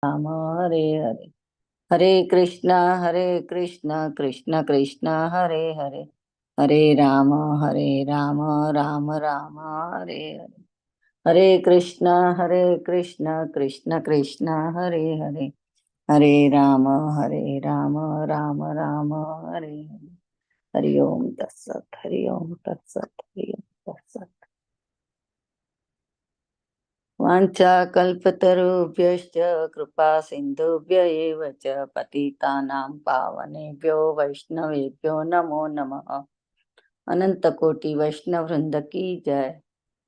Ram Hare Hare. Hare Krishna Krishna Krishna Hare Hare. Hare Rama Rama Rama Hare Hare. Hare Krishna Krishna Krishna Hare Hare. Hare Rama Rama Rama Hare Hare. Hari Om Tat Sat. Hari Om Tat Sat. Hari Om Tat Sat. वाञ्छा कल्पतरुभ्यश्च कृपा सिन्धुभ्य एव च पतितानां पावनेभ्यो वैष्णवेभ्यो नमो नमः। अनंत कोटि वैष्णव वृंद की जय।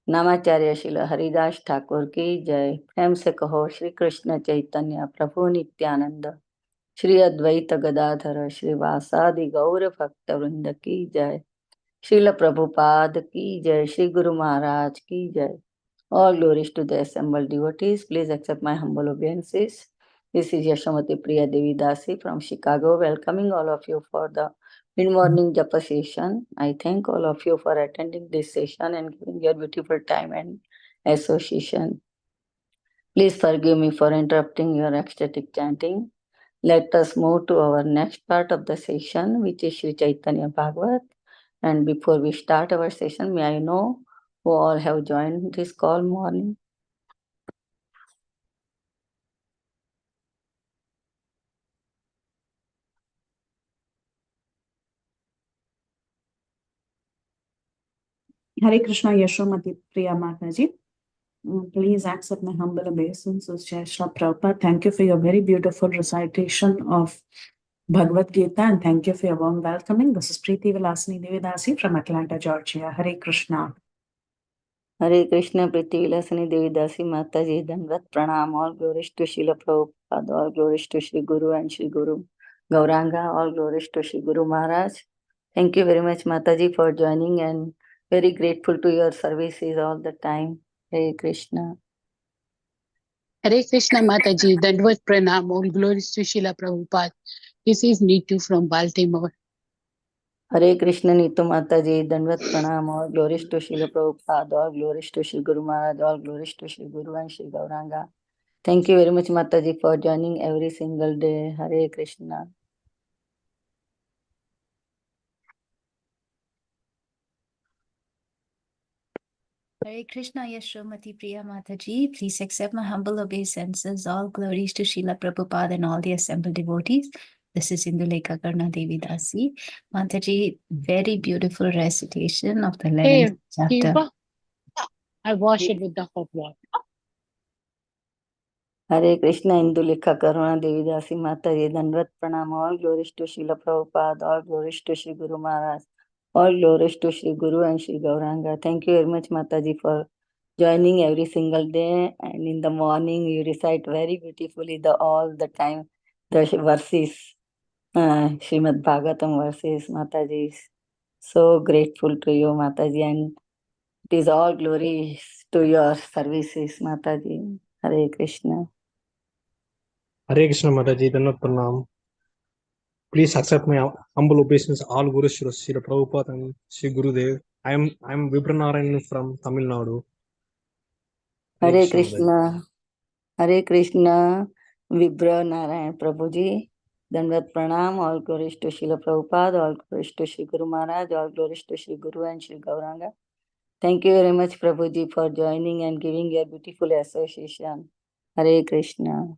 नामाचार्य श्रील हरिदास ठाकुर की जय। प्रेम से कहो श्री कृष्ण चैतन्य प्रभु नित्यानंद श्री अद्वैत गदाधर श्रीवासादि गौर भक्त वृंद की जय। श्रील प्रभुपाद की जय। श्री गुरु महाराज की जय। All glories to the assembled devotees. Please accept my humble obeisances. This is Yashamati Priya Devi Dasi from Chicago, welcoming all of you for the mid-morning japa session. I thank all of you for attending this session and giving your beautiful time and association. Please forgive me for interrupting your ecstatic chanting. Let us move to our next part of the session, which is Sri Caitanya Bhagavat. And before we start our session, may I know who all have joined this call morning? Hare Krishna Yashamati Priya Mataji. Please accept my humble obeisances, Jai Shri Prabhupada. Thank you for your very beautiful recitation of Bhagavad Gita and thank you for your warm welcoming. This is Preeti Vilasini Devidasi from Atlanta, Georgia. Hare Krishna. Hare Krishna, Priti Vilasani Devidasi Mataji, Danvat Pranam, all glories to Srila Prabhupada, all glories to Sri Guru and Sri Guru Gauranga, all glories to Sri Guru Maharaj. Thank you very much, Mataji, for joining and very grateful to your services all the time. Hare Krishna. Hare Krishna Mataji, Dandvat Pranam, all glories to Srila Prabhupada. This is Neetu from Baltimore. Hare Krishna Neetu Mataji, Danvat Pranam, all glories to Srila Prabhupada, all glories to Sri Guru Maharaj, all glories to Sri Guru and Sri Gauranga. Thank you very much, Mataji, for joining every single day. Hare Krishna. Hare Krishna Yashamati Priya Mataji. Please accept my humble obeisances. All glories to Srila Prabhupada and all the assembled devotees. This is Indulekha Karna Devi Dasi. Mataji, very beautiful recitation of the 11th chapter. Shiva, I wash it with the hot water. Hare Krishna Indulekha Karuna Devi Dasi Mataji, Danvat Pranam, all glories to Srila Prabhupada, all glories to Sri Guru Maharaj, all glories to Sri Guru and Sri Gauranga. Thank you very much, Mataji, for joining every single day, and in the morning you recite very beautifully all the time the verses, Srimad Bhagavatam verses, Mataji. So grateful to you, Mataji, and it is all glories to your services, Mataji. Hare Krishna. Hare Krishna Mataji, Danvat Pranam. Please accept my humble obeisance. All Gurus Sri Prabhupada and Sri Gurudev. I am Vibranarayan from Tamil Nadu. Hare Krishna. Hare Krishna. Vibra Narayan Prabhuji. Danvat Pranam. All glories to Srila Prabhupada. All glories to Sri Guru Maharaj. All glories to Sri Guru and Sri Gauranga. Thank you very much, Prabhuji, for joining and giving your beautiful association. Hare Krishna.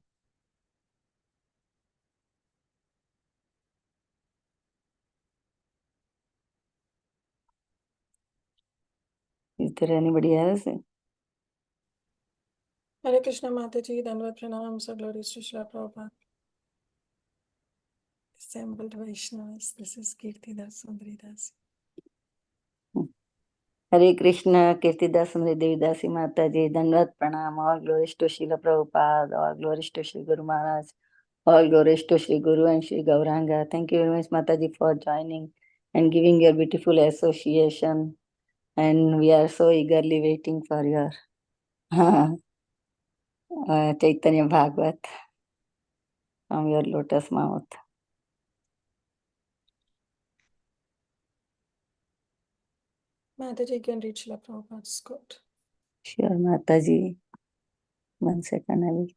Is there anybody else? Hare Krishna Mataji, Danvat Pranam, so glories to Srila Prabhupada. Assembled Vaishnavas, this is Kirtida Sundari dasi. Hare Krishna, Kirtida Sundari Devi Dasi Mataji, Danvat Pranam, all glories to Srila Prabhupada, all glories to Sri Guru Maharaj, all glories to Sri Guru and Sri Gauranga. Thank you very much, Mataji, for joining and giving your beautiful association. And we are so eagerly waiting for your Caitanya Bhagavat from your lotus mouth. Mataji can reach Srila Prabhupada's quote. Sure, Mataji. 1 second, I will.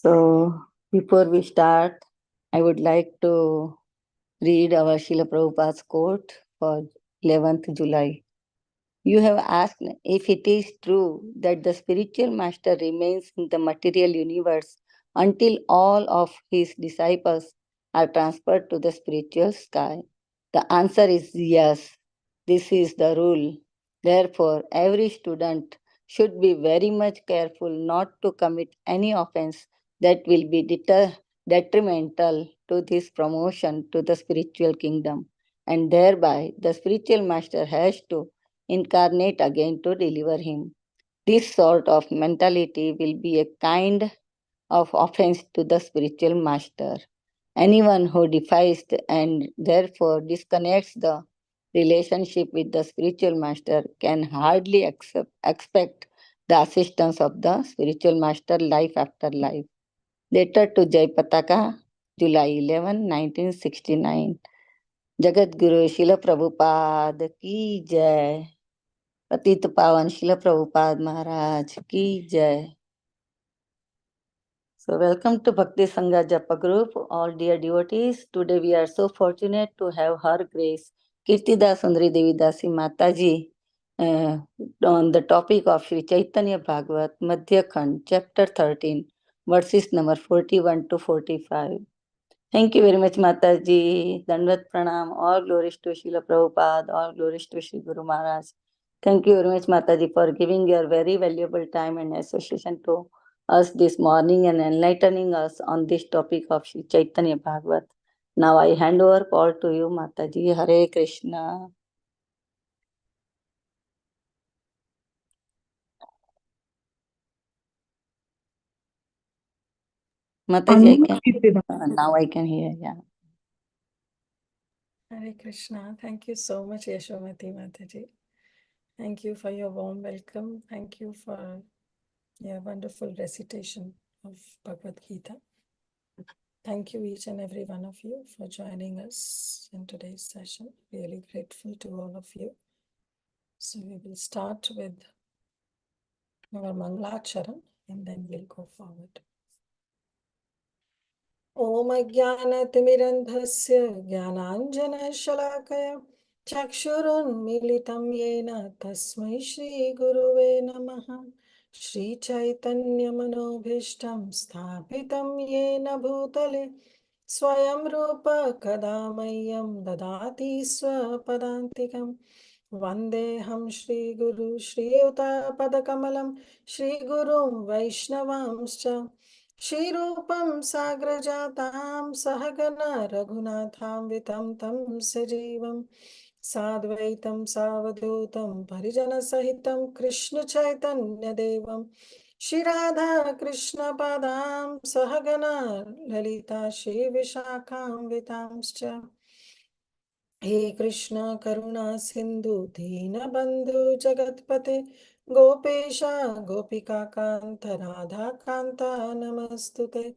So, before we start, I would like to read our Srila Prabhupada's quote for 11th July. You have asked if it is true that the spiritual master remains in the material universe until all of his disciples are transferred to the spiritual sky. The answer is yes. This is the rule. Therefore, every student should be very much careful not to commit any offense that will be detrimental to this promotion to the spiritual kingdom, and thereby the spiritual master has to incarnate again to deliver him. This sort of mentality will be a kind of offense to the spiritual master. Anyone who defies and therefore disconnects the relationship with the spiritual master can hardly expect the assistance of the spiritual master life after life. Letter to Jai Pataka, July 11, 1969. Jagat Guru शिल प्रभुपाद की जय. पतित पावन शिल प्रभुपाद महाराज की जय. So, welcome to Bhakti Sangha Japa group, all dear devotees. Today we are so fortunate to have Her Grace Kirtida Sundari Devi Dasi Mataji on the topic of Sri Chaitanya Bhagavat Madhya Khand, chapter 13, verses number 41 to 45. Thank you very much, Mataji. Dandavat Pranam. All glories to Srila Prabhupada. All glories to Sri Guru Maharaj. Thank you very much, Mataji, for giving your very valuable time and association to us this morning and enlightening us on this topic of Sri Chaitanya Bhagavat. Now I hand over call to you, Mataji. Hare Krishna. Mataji, now I can hear. Yeah. Hare Krishna. Thank you so much, Yashomati Mataji. Thank you for your warm welcome. Thank you for your wonderful recitation of Bhagavad Gita. Thank you, each and every one of you, for joining us in today's session. Really grateful to all of you. So we will start with our Mangalacharan and then we'll go forward. Om Ajnanatimirandhasya Jnananjana Chakshurunmilitam Yena Tasmai Shri Guruve Namaha Shri Chaitanya Manobhishtam Sthapitam Yena Bhutale Swayam Rupa Kadamayam Dadati Swapadantikam Vandeham Shri Guru Shri Uta Padakamalam Shri Gurum Vaishnavamscha Shirupam Sagrajatam Sahagana Raghunatham Vitam Tam Sajivam Sadvaitam Savadutam Parijana Sahitam Krishna Chaitanya Devam Shirada Krishna Padam Sahagana Lalita Shri Vishakam Vitamscha He Krishna Karuna Sindhu Dina Bandhu Jagatpate Gopesha Gopika Kanta Radha Kanta Namastute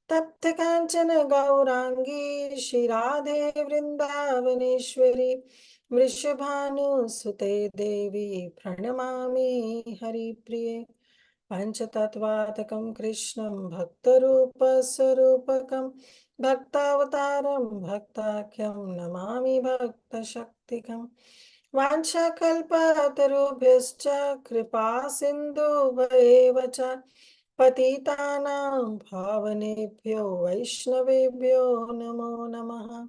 Tapta Kanchana Gaurangi Shirade Vrindavaneshwari Vrishabhanu Sute Devi Pranamami Hari Priye Panchatattvatakam Krishnam Bhaktarupa Sarupakam Bhaktavataram Bhaktakyam Namami Bhakta Shaktikam Vanchakalpatarubhyascha Kripa Sindhu Vaevacha Patitanam Bhavanebhyo Vaishnavebhyo Namo Namaha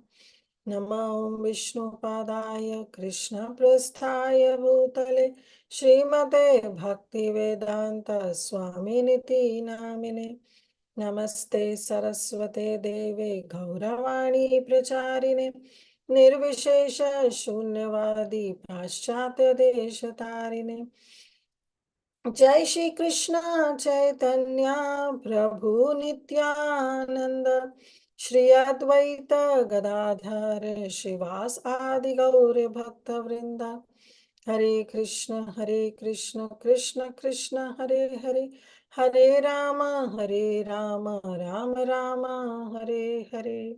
Namo Vishnu Padaya Krishna Prasthaya Bhutale Srimate Bhakti Vedanta Swaminiti Namine Namaste Saraswate Deve Gauravani Pracharine Nirvishesha Shunyavadi Paschatya Deshatarine Jai Shri Krishna Chaitanya Prabhu Nityananda Shri Advaita Gadadhar Shivas Adi Gauri Bhakta Vrinda Hare Krishna Krishna Krishna Hare Hare Hare Rama Rama Rama Hare Hare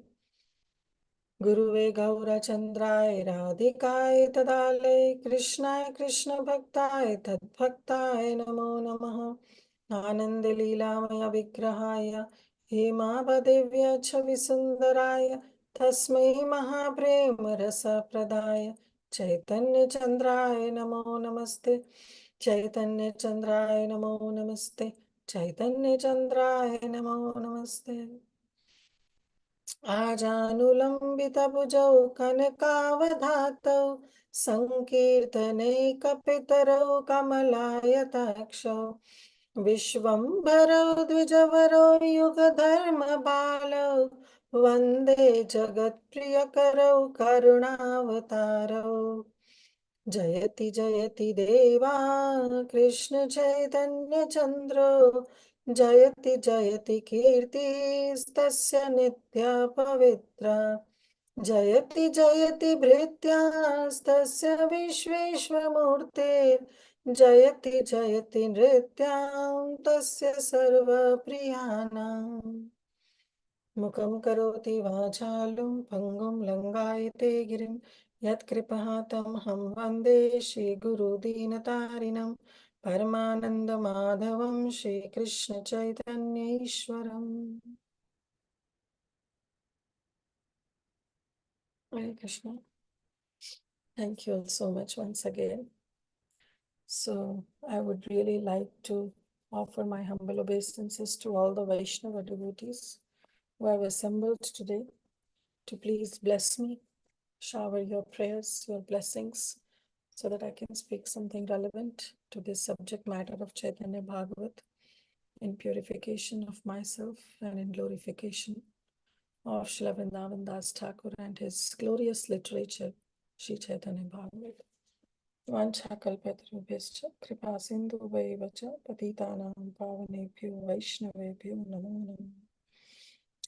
Guruve Gaura Chandraya Radhikaya Tadale Krishna Krishna Bhaktaye Tad Bhaktaye Namo Namaha आनन्दलीलामय विग्रहाय हेमावदेव्य छविसुन्दराय तस्मै महाप्रेमरसप्रदाय चैतन्यचन्द्राय नमो नमस्ते। चैतन्यचन्द्राय नमो नमस्ते। चैतन्यचन्द्राय नमो नमस्ते। आजानुलम्बितभुजौ कनकावधातौ सङ्कीर्तनैकपितरौ कमलायताक्षौ विश्वम्भरौ द्विजवरौ युगधर्मबालौ वन्दे जगत्प्रियकरौ करुणावतारौ जयति जयति देवा कृष्ण चैतन्य चन्द्रो जयति जयति कीर्तिस्तस्य नित्या पवित्रा जयति जयति भृत्यास्तस्य विश्वेश्वमूर्ते जयति जयति नृत्यां तस्य सर्वप्रियाणाम् मुखं करोति वाचालं पङ्गुं लङ्घयते गिरिं यत्कृपातमहं वन्दे श्रीगुरुदीनतारिणं परमानन्दमाधवं श्रीकृष्णचैतन्यैश्वरम्। Hare Krishna. Thank you all so much once again. So I would really like to offer my humble obeisances to all the Vaishnava devotees who have assembled today to please bless me, shower your prayers, your blessings, so that I can speak something relevant to this subject matter of Chaitanya Bhagavat in purification of myself and in glorification of Srila Vrindavan Das Thakur and his glorious literature, Sri Chaitanya Bhagavat. Vanchakalpatarubhyascha kripa sindhu vaivacha patitanam pavanebhyo vaishnavebhyo namo namo.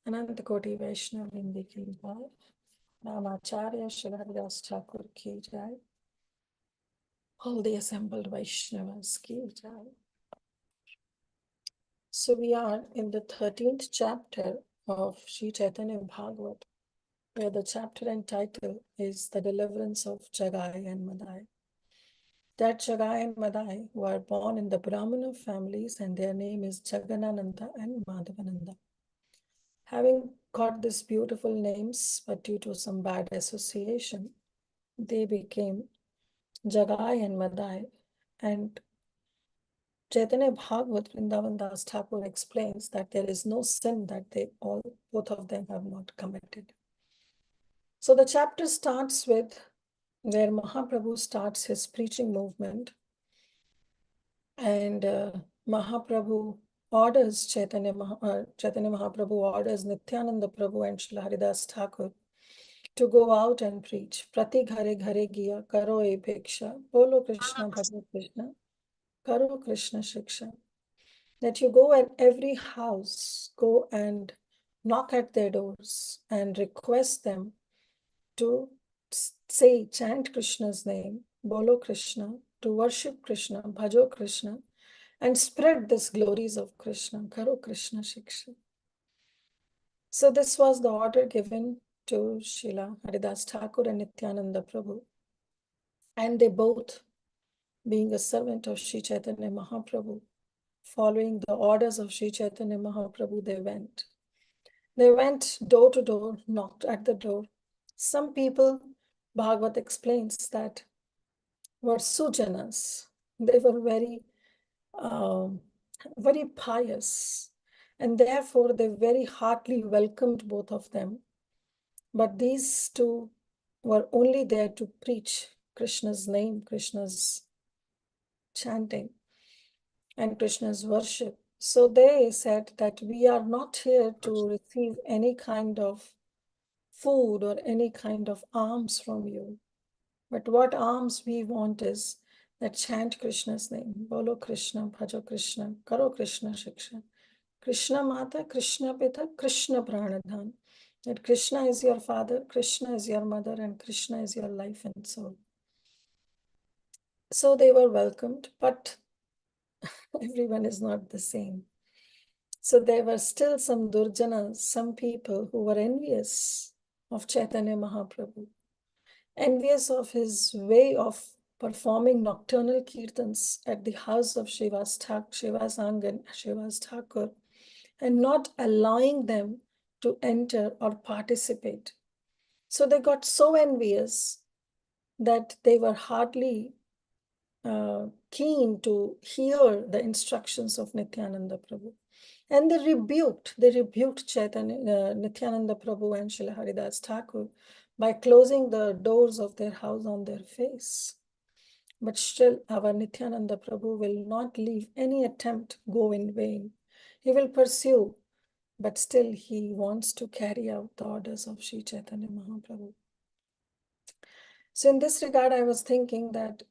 Ananta Koti Vaishnav Vindi ki jai. Namacharya Srila Haridas Thakur ki jai. All the assembled Vaishnavas ki jai. So we are in the 13th chapter of Sri Chaitanya Bhagavat, where the chapter and title is The Deliverance of Jagai and Madai. That Jagai and Madai who are born in the Brahmana families, and their name is Jaganananda and Madhavananda. Having got these beautiful names, but due to some bad association, they became Jagai and Madai. And Chaitanya Bhagavat, Vrindavan Das Thakur explains that there is no sin that both of them have not committed. So the chapter starts with where Mahaprabhu starts his preaching movement, and Mahaprabhu orders Chaitanya Mahaprabhu orders Nityananda Prabhu and Srila Haridas Thakur to go out and preach. Prati ghare ghare giya karo e bhiksha, bolo Krishna bhagavad Krishna, karo Krishna shiksha. That you go at every house, go and knock at their doors and request them to say, chant Krishna's name, bolo Krishna, to worship Krishna, bhajo Krishna, and spread these glories of Krishna, karo Krishna shiksha. So this was the order given to Srila Haridas Thakur and Nityananda Prabhu. And they both, being a servant of Sri Chaitanya Mahaprabhu, following the orders of Sri Chaitanya Mahaprabhu, they went. They went door to door, knocked at the door. Some people, Bhagavat explains, that were sujanas. They were very pious, and therefore they very heartily welcomed both of them. But these two were only there to preach Krishna's name, Krishna's chanting, and Krishna's worship. So they said that we are not here to receive any kind of food or any kind of alms from you. But what alms we want is that chant Krishna's name. Bolo Krishna, bhajo Krishna, karo Krishna shiksha. Krishna Mata, Krishna Pita, Krishna Pranadhan. That Krishna is your father, Krishna is your mother, and Krishna is your life and soul. So they were welcomed, but everyone is not the same. So there were still some Durjanas, some people who were envious of Chaitanya Mahaprabhu, envious of his way of performing nocturnal kirtans at the house of Shiva's Thakur, and not allowing them to enter or participate. So they got so envious that they were hardly keen to hear the instructions of Nityananda Prabhu. And they rebuked Nityananda Prabhu and Srila Haridas Thakur by closing the doors of their house on their face. But still, our Nityananda Prabhu will not leave any attempt go in vain. He will pursue, but still he wants to carry out the orders of Sri Chaitanya Mahaprabhu. So in this regard, I was thinking that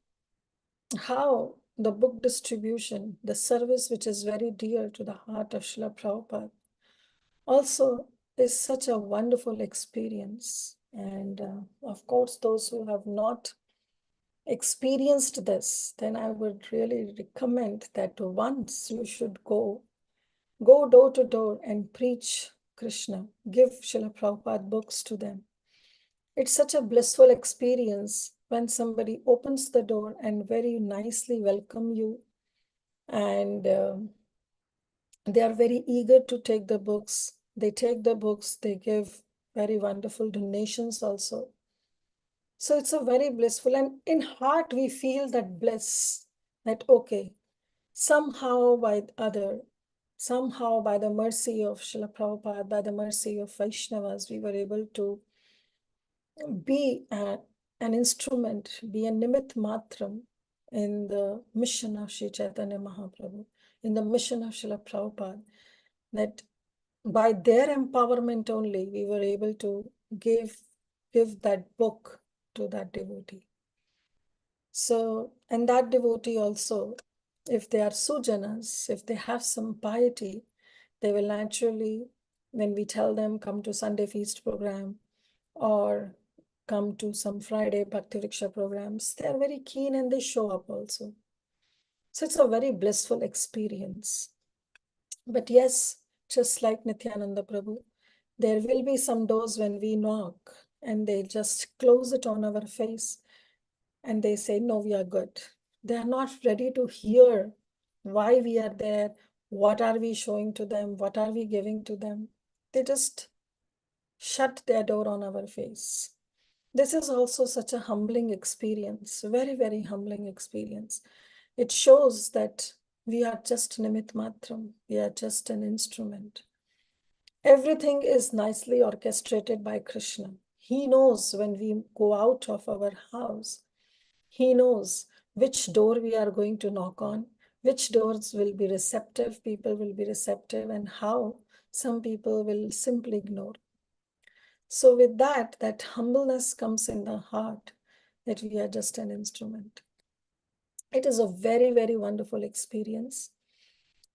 how the book distribution, the service which is very dear to the heart of Srila Prabhupada, also is such a wonderful experience. And of course, those who have not experienced this, then I would really recommend that once you should go door to door and preach Krishna, give Srila Prabhupada books to them. It's such a blissful experience when somebody opens the door and very nicely welcome you, and they are very eager to take the books. They take the books, they give very wonderful donations also. So it's a very blissful, and in heart we feel that bliss, that okay, somehow by the mercy of Srila Prabhupada, by the mercy of Vaishnavas, we were able to be an instrument, be a nimit matram in the mission of Sri Chaitanya Mahaprabhu, in the mission of Srila Prabhupada, that by their empowerment only we were able to give that book to that devotee. So, and that devotee also, if they are sujanas, if they have some piety, they will naturally, when we tell them come to Sunday feast program or come to some Friday Bhakti Vriksha programs, they are very keen and they show up also. So it's a very blissful experience. But yes, just like Nityananda Prabhu, there will be some doors when we knock and they just close it on our face and they say, no, we are good. They are not ready to hear why we are there, what are we showing to them, what are we giving to them. They just shut their door on our face. This is also such a humbling experience, very, very humbling experience. It shows that we are just nimit matram, we are just an instrument. Everything is nicely orchestrated by Krishna. He knows when we go out of our house, he knows which door we are going to knock on, which doors will be receptive, people will be receptive, and how some people will simply ignore. So with that humbleness comes in the heart that we are just an instrument. It is a very, very wonderful experience.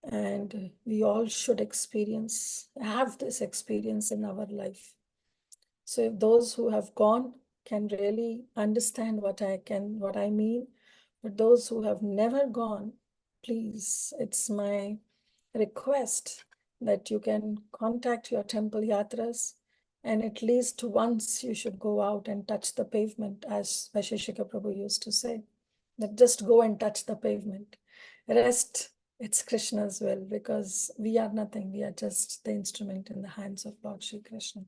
And we all should have this experience in our life. So if those who have gone can really understand what I mean, but those who have never gone, please, it's my request that you can contact your temple yatras, and at least once you should go out and touch the pavement, as Vaisheshika Prabhu used to say, that just go and touch the pavement. Rest, it's Krishna's will, because we are nothing. We are just the instrument in the hands of Lord Shri Krishna.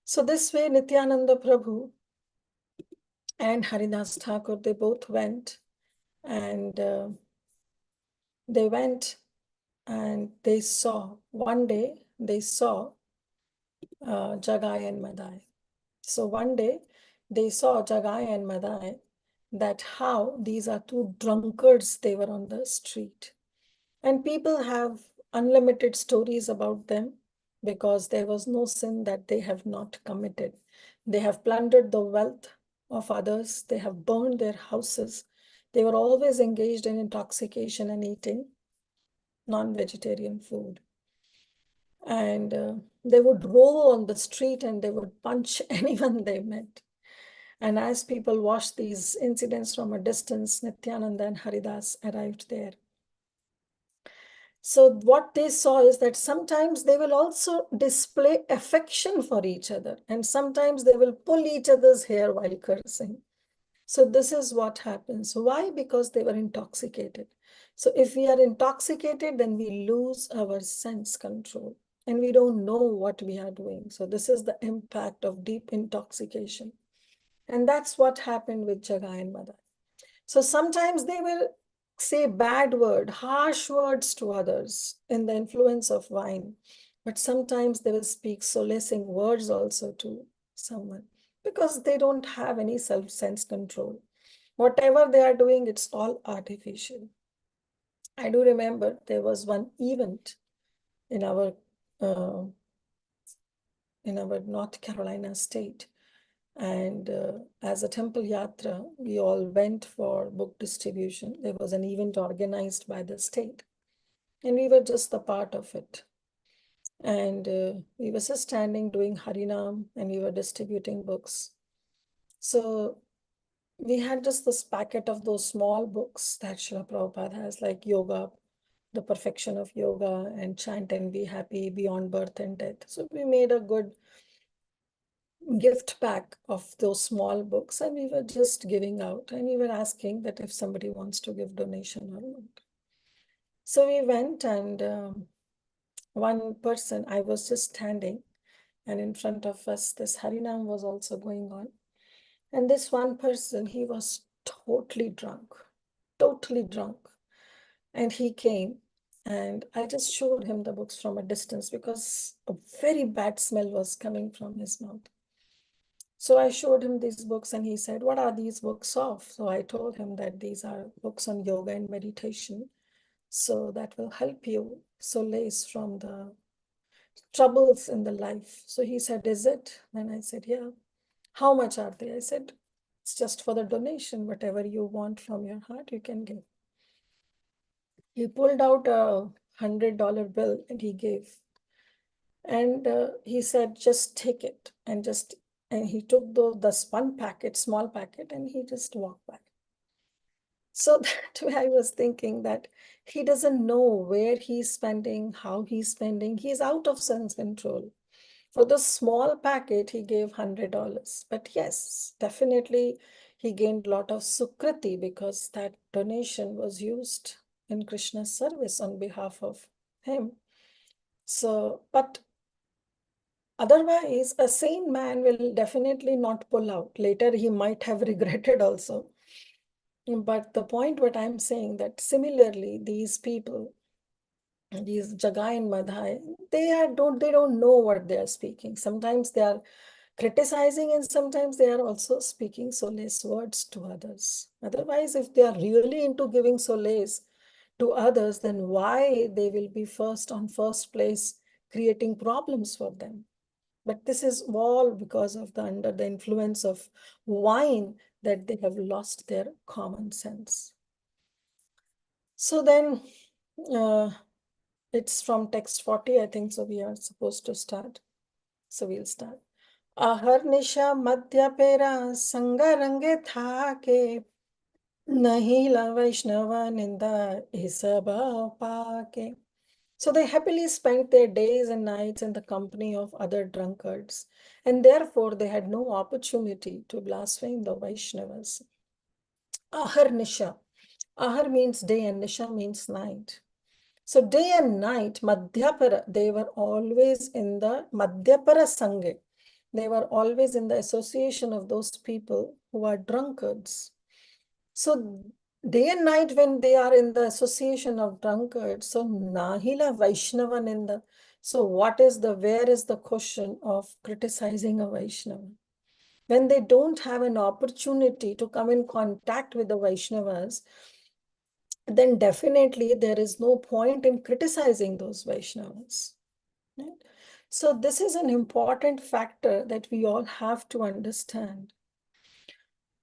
So this way, Nityananda Prabhu and Haridas Thakur, they both went, and they went and they saw, one day they saw Jagai and Madai. So one day they saw Jagai and Madai, that how these are two drunkards, they were on the street. And people have unlimited stories about them because there was no sin that they have not committed. They have plundered the wealth of others. They have burned their houses. They were always engaged in intoxication and eating non-vegetarian food. And they would roll on the street and they would punch anyone they met. And as people watched these incidents from a distance, Nityananda and Haridas arrived there. So what they saw is that sometimes they will also display affection for each other, and sometimes they will pull each other's hair while cursing. So this is what happens. Why? Because they were intoxicated. So if we are intoxicated, then we lose our sense control and we don't know what we are doing. So this is the impact of deep intoxication. And that's what happened with Jagai and Madhya. So sometimes they will say bad word, harsh words to others in the influence of wine. But sometimes they will speak solacing words also to someone because they don't have any self-sense control. Whatever they are doing, it's all artificial. I do remember there was one event in our North Carolina state. And as a temple yatra, we all went for book distribution. There was an event organized by the state, and we were just a part of it. And we were just standing doing Harinam, and we were distributing books. So we had just this packet of those small books that Srila Prabhupada has, like Yoga, The Perfection of Yoga, and Chant and Be Happy, Beyond Birth and Death. So we made a good gift pack of those small books, and we were just giving out, and we were asking that if somebody wants to give donation or not. So we went, and one person, I was just standing, and in front of us this Harinam was also going on, and this one person, he was totally drunk, and he came, and I just showed him the books from a distance because a very bad smell was coming from his mouth. So I showed him these books, and he said, "What are these books of?" So I told him that these are books on yoga and meditation. So that will help you solace from the troubles in the life. So he said, "Is it?" And I said, "Yeah." "How much are they?" I said, "It's just for the donation. Whatever you want from your heart, you can give." He pulled out a $100 bill and he gave. And he said, "Just take it." And he took this one packet, small packet, and he just walked by. So that way I was thinking that he doesn't know where he's spending, how he's spending. He's out of sense control. For the small packet, he gave $100. But yes, definitely he gained a lot of sukriti because that donation was used in Krishna's service on behalf of him. So, but otherwise, a sane man will definitely not pull out. Later, he might have regretted also. But the point what I'm saying that similarly, these people, these Jagai and Madhai, they don't know what they are speaking. Sometimes they are criticizing, and sometimes they are also speaking solace words to others. Otherwise, if they are really into giving solace to others, then why they will be on first place creating problems for them? But this is all because of under the influence of wine that they have lost their common sense. So then it's from text 40, I think, so we are supposed to start. So we'll start. Aharnisha Madhya Pera Sanga Range Thake Nahila Vaishnava Ninda Isabha Pake. So they happily spent their days and nights in the company of other drunkards, and therefore they had no opportunity to blaspheme the Vaishnavas. Ahar Nisha. Ahar means day and Nisha means night. So day and night, Madhyapara, they were always in the Madhyapara Sangha. They were always in the association of those people who are drunkards. So day and night when they are in the association of drunkards, so Nahila Vaishnavananda. So where is the question of criticizing a Vaishnava? When they don't have an opportunity to come in contact with the Vaishnavas, then definitely there is no point in criticizing those Vaishnavas. Right? So this is an important factor that we all have to understand.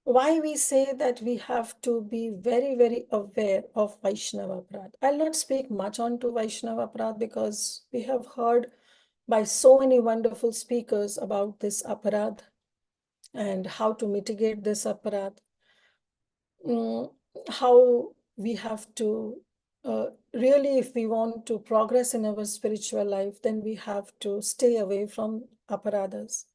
Why we say that we have to be very, very aware of Vaishnava Aparadh. I'll not speak much on to Vaishnava Aparadh because we have heard by so many wonderful speakers about this Aparadh and how to mitigate this Aparadh. How we have to really, if we want to progress in our spiritual life, then we have to stay away from aparadhas.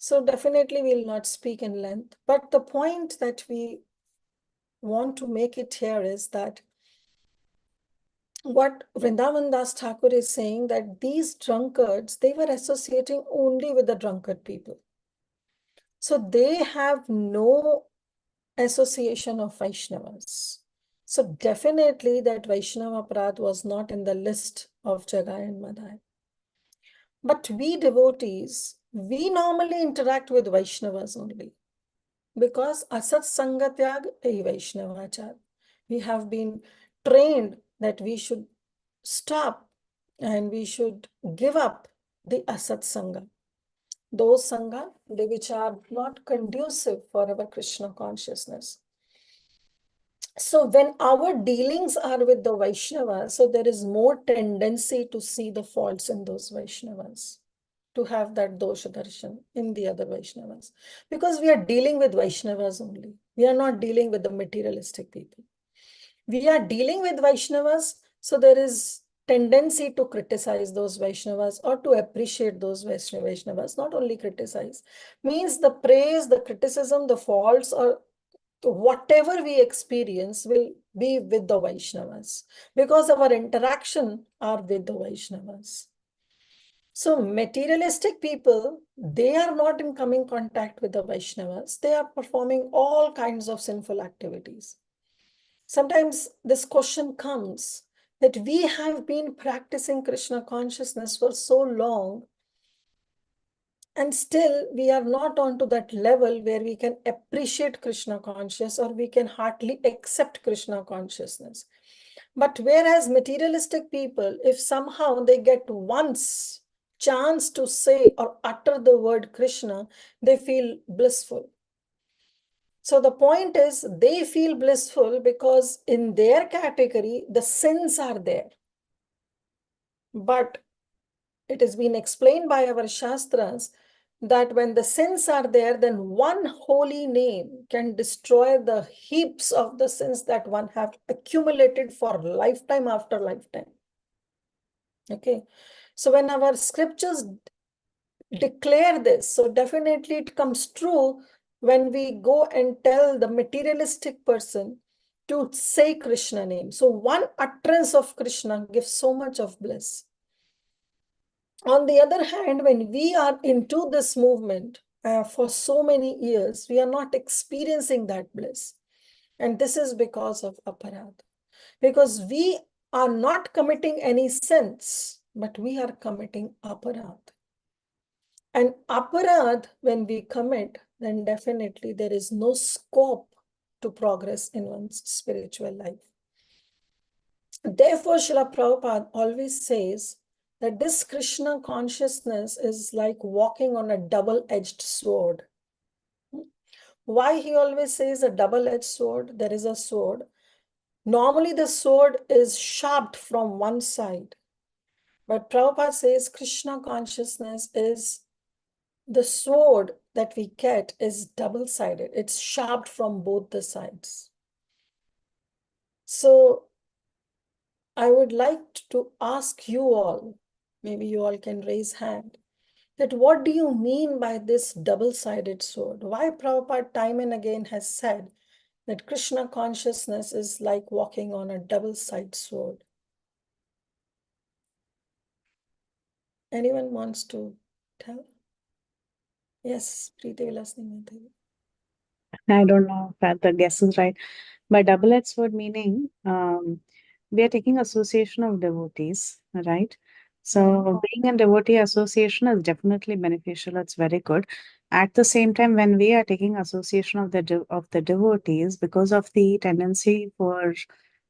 So definitely we'll not speak in length. But the point that we want to make it here is that what Vrindavan Das Thakur is saying, that these drunkards, they were associating only with the drunkard people. So they have no association of Vaishnavas. So definitely that Vaishnava Aparadh was not in the list of Jagai and Madhya. But we devotees, we normally interact with Vaishnavas only. Because Asat Sangatyag a Vaishnavachar. We have been trained that we should stop and we should give up the Asat Sangha. Those Sangha, they which are not conducive for our Krishna consciousness. So when our dealings are with the Vaishnavas, so there is more tendency to see the faults in those Vaishnavas, to have that dosha darshan in the other Vaishnavas. Because we are dealing with Vaishnavas only. We are not dealing with the materialistic people. We are dealing with Vaishnavas, so there is tendency to criticize those Vaishnavas or to appreciate those Vaishnavas, not only criticize. Means the praise, the criticism, the faults, or whatever we experience will be with the Vaishnavas, because our interaction are with the Vaishnavas. So materialistic people, they are not in coming contact with the Vaishnavas. They are performing all kinds of sinful activities. Sometimes this question comes that we have been practicing Krishna consciousness for so long, and still we are not onto that level where we can appreciate Krishna consciousness, or we can hardly accept Krishna consciousness. But whereas materialistic people, if somehow they get once chance to say or utter the word Krishna, they feel blissful. So the point is, they feel blissful because in their category, the sins are there. But it has been explained by our Shastras that when the sins are there, then one holy name can destroy the heaps of the sins that one have accumulated for lifetime after lifetime. Okay. So when our scriptures declare this, so definitely it comes true when we go and tell the materialistic person to say Krishna name. So one utterance of Krishna gives so much of bliss. On the other hand, when we are into this movement for so many years, we are not experiencing that bliss. And this is because of aparadh. Because we are not committing any sins, but we are committing aparadh. And aparadh, when we commit, then definitely there is no scope to progress in one's spiritual life. Therefore, Srila Prabhupada always says that this Krishna consciousness is like walking on a double-edged sword. Why he always says a double-edged sword? There is a sword. Normally the sword is sharp from one side. But Prabhupada says Krishna consciousness is the sword that we get is double-sided. It's sharp from both the sides. So I would like to ask you all, maybe you all can raise hand, that what do you mean by this double-sided sword? Why Prabhupada time and again has said that Krishna consciousness is like walking on a double-sided sword? Anyone wants to tell? Yes, Preeti Vilasni Mataji. I don't know if the guess is right. By double-edged sword meaning, we are taking association of devotees, right? So being in devotee association is definitely beneficial. It's very good. At the same time, when we are taking association of the devotees, because of the tendency for,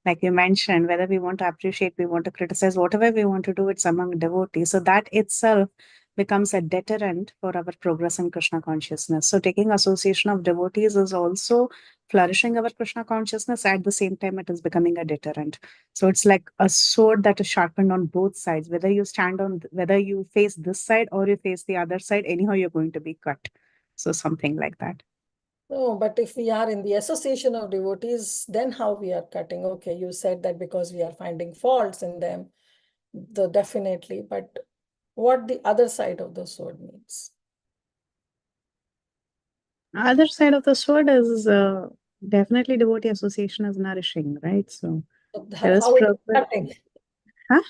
like you mentioned, whether we want to appreciate, we want to criticize, whatever we want to do, it's among devotees. So that itself becomes a deterrent for our progress in Krishna consciousness. So taking association of devotees is also flourishing our Krishna consciousness. At the same time, it is becoming a deterrent. So it's like a sword that is sharpened on both sides. Whether you stand on, whether you face this side or you face the other side, anyhow, you're going to be cut. So something like that. No, but if we are in the association of devotees, then how we are cutting? Okay, you said that because we are finding faults in them, definitely. But what the other side of the sword means? Other side of the sword is definitely devotee association is nourishing, right? So there is How it is Prabhupada. cutting. Huh?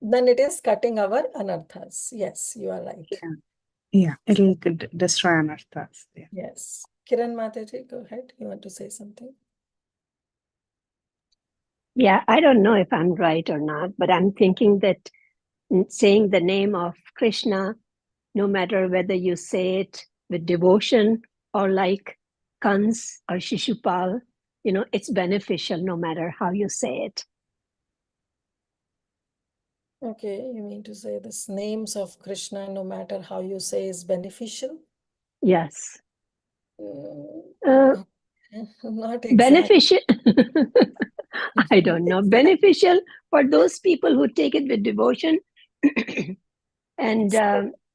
Then it is cutting our anarthas. Yes, you are right. Yeah, it'll destroy anarthas. Yeah. Yes. Kiran Mataji, go ahead. You want to say something? Yeah, I don't know if I'm right or not, but I'm thinking that saying the name of Krishna, no matter whether you say it with devotion or like Kans or Shishupal, it's beneficial no matter how you say it. Okay, you mean to say this names of Krishna, no matter how you say, is beneficial? Yes. Not exactly. Beneficial. I don't know. Beneficial for those people who take it with devotion. And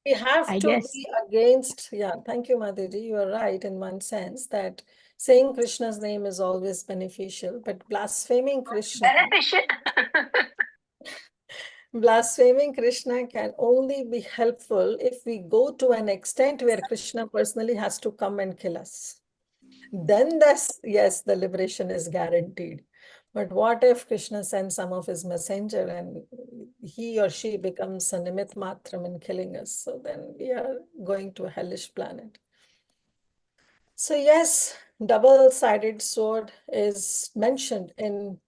we have I to guess be against, yeah, thank you, Madhuri. You are right in one sense that saying Krishna's name is always beneficial, but blaspheming Krishna. Blaspheming Krishna can only be helpful if we go to an extent where Krishna personally has to come and kill us. Then yes, the liberation is guaranteed. But what if Krishna sends some of his messenger and he or she becomes a nimit matram in killing us? So then we are going to a hellish planet. So yes, double-sided sword is mentioned in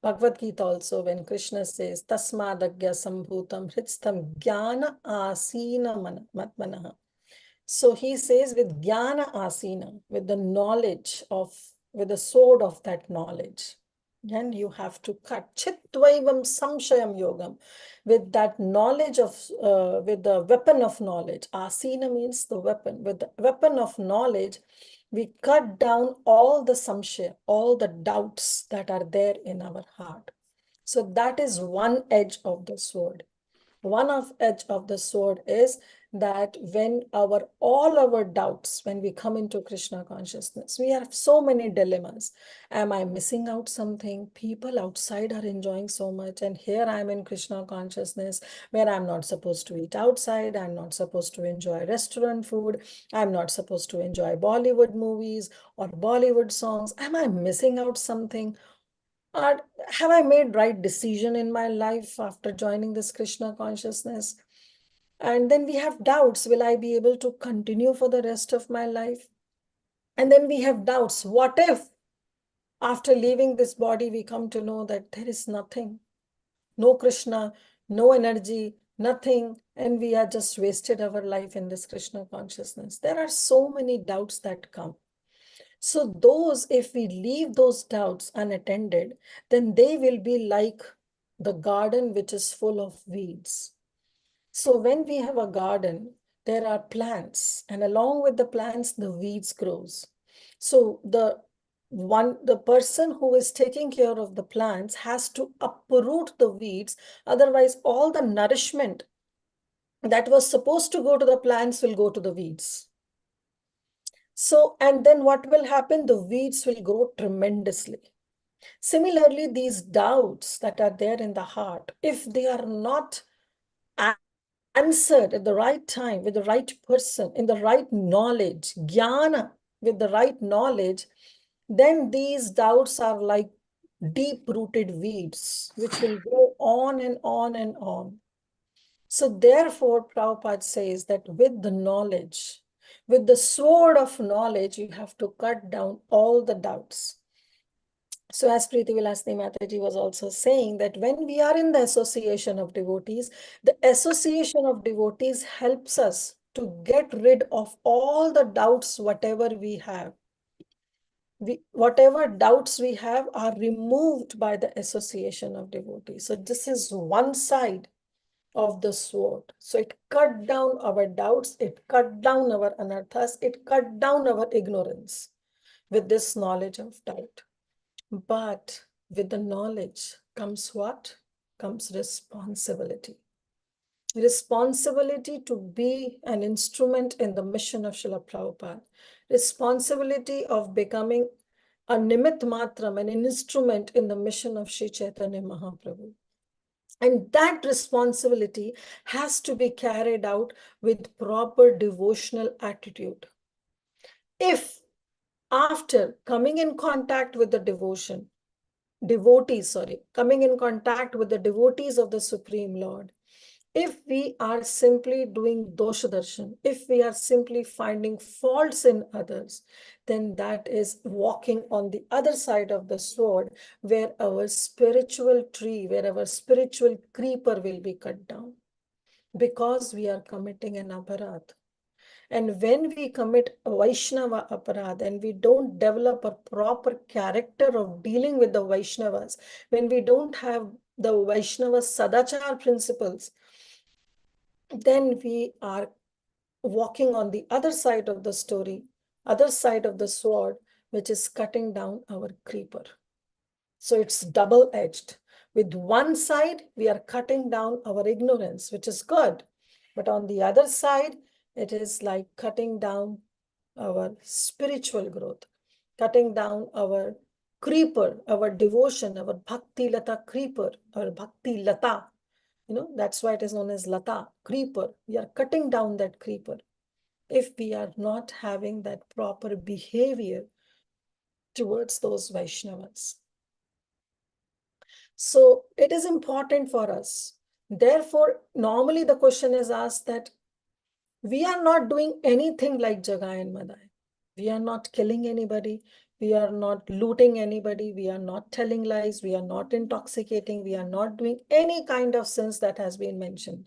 Bhagavad Gita also when Krishna says, Tasmadagya sambhutam hritstam jnana asina matmanaha. So he says with jnana asina, with the knowledge of, with the sword of that knowledge. And you have to cut chitvaivam samshayam yogam, with that knowledge of, with the weapon of knowledge. Asina means the weapon. With the weapon of knowledge, we cut down all the samshaya, all the doubts that are there in our heart. So that is one edge of the sword. One edge of the sword is that when all our doubts, when we come into Krishna consciousness, we have so many dilemmas. Am I missing out something? People outside are enjoying so much, and here I'm in Krishna consciousness where I'm not supposed to eat outside, I'm not supposed to enjoy restaurant food, I'm not supposed to enjoy Bollywood movies or Bollywood songs. Am I missing out something? Or have I made right decision in my life after joining this Krishna consciousness? And then we have doubts. Will I be able to continue for the rest of my life? And then we have doubts. What if after leaving this body, we come to know that there is nothing, no Krishna, no energy, nothing, and we are just wasted our life in this Krishna consciousness? There are so many doubts that come. So those, if we leave those doubts unattended, then they will be like the garden which is full of weeds. So when we have a garden, there are plants, and along with the plants, the weeds grows. So the person who is taking care of the plants has to uproot the weeds. Otherwise, all the nourishment that was supposed to go to the plants will go to the weeds. So, and then what will happen? The weeds will grow tremendously. Similarly, these doubts that are there in the heart, if they are not answered at the right time, with the right person, in the right knowledge, jnana, with the right knowledge, then these doubts are like deep-rooted weeds, which will go on and on and on. So therefore, Prabhupada says that with the knowledge, with the sword of knowledge, you have to cut down all the doubts. So as Preeti Vilasni Mataji was also saying that when we are in the association of devotees, the association of devotees helps us to get rid of all the doubts, whatever we have. Whatever doubts we have are removed by the association of devotees. So this is one side of the sword. So it cut down our doubts, it cut down our anarthas, it cut down our ignorance with this knowledge of doubt. But with the knowledge comes what? Comes responsibility. Responsibility to be an instrument in the mission of Srila Prabhupada. Responsibility of becoming a nimit matram, an instrument in the mission of Sri Chaitanya Mahaprabhu. And that responsibility has to be carried out with proper devotional attitude. if after coming in contact with the devotees, coming in contact with the devotees of the Supreme Lord, if we are simply doing dosha darshan, if we are simply finding faults in others, then that is walking on the other side of the sword, where our spiritual tree, where our spiritual creeper will be cut down, because we are committing an aparadh. And when we commit a Vaishnava aparadh and we don't develop a proper character of dealing with the Vaishnavas, when we don't have the Vaishnava Sadachar principles, then we are walking on the other side of the story, other side of the sword, which is cutting down our creeper. So it's double-edged. With one side, we are cutting down our ignorance, which is good. But on the other side, it is like cutting down our spiritual growth, cutting down our creeper, our devotion, our bhakti lata creeper, our bhakti lata. That's why it is known as lata, creeper. We are cutting down that creeper if we are not having that proper behavior towards those Vaishnavas. So it is important for us. Therefore, normally the question is asked that we are not doing anything like Jagai and Madhya. We are not killing anybody. We are not looting anybody. We are not telling lies. We are not intoxicating. We are not doing any kind of sins that has been mentioned.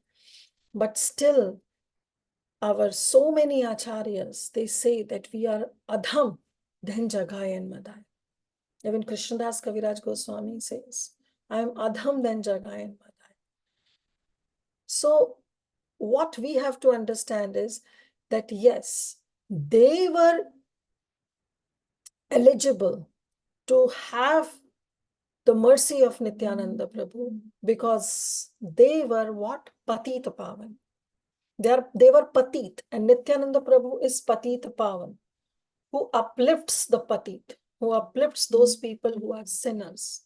But still, our so many acharyas, they say that we are adham than Jagai and Madhya. Even Krishnadas Kaviraj Goswami says, I am adham than Jagai and Madhya. So what we have to understand is that yes, they were eligible to have the mercy of Nityananda Prabhu because they were what? Patita Pavan. They were Patit, and Nityananda Prabhu is Patita Pavan, who uplifts the Patit, who uplifts those people who are sinners.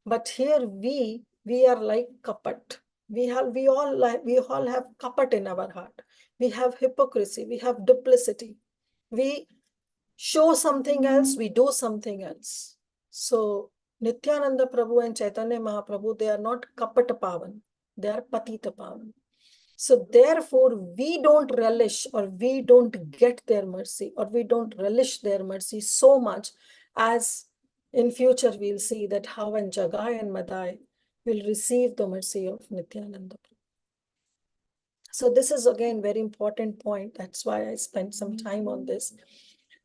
But here we are like kapat. We all have kapat in our heart. We have hypocrisy. We have duplicity. We show something else. We do something else. So Nityananda Prabhu and Caitanya Mahaprabhu, they are not kapat pavan. They are patita pavan. So therefore, we don't relish or we don't get their mercy or we don't relish their mercy so much as in future we'll see that how when Jagai and Madhya will receive the mercy of Nityananda. So this is again very important point. That's why I spent some time on this,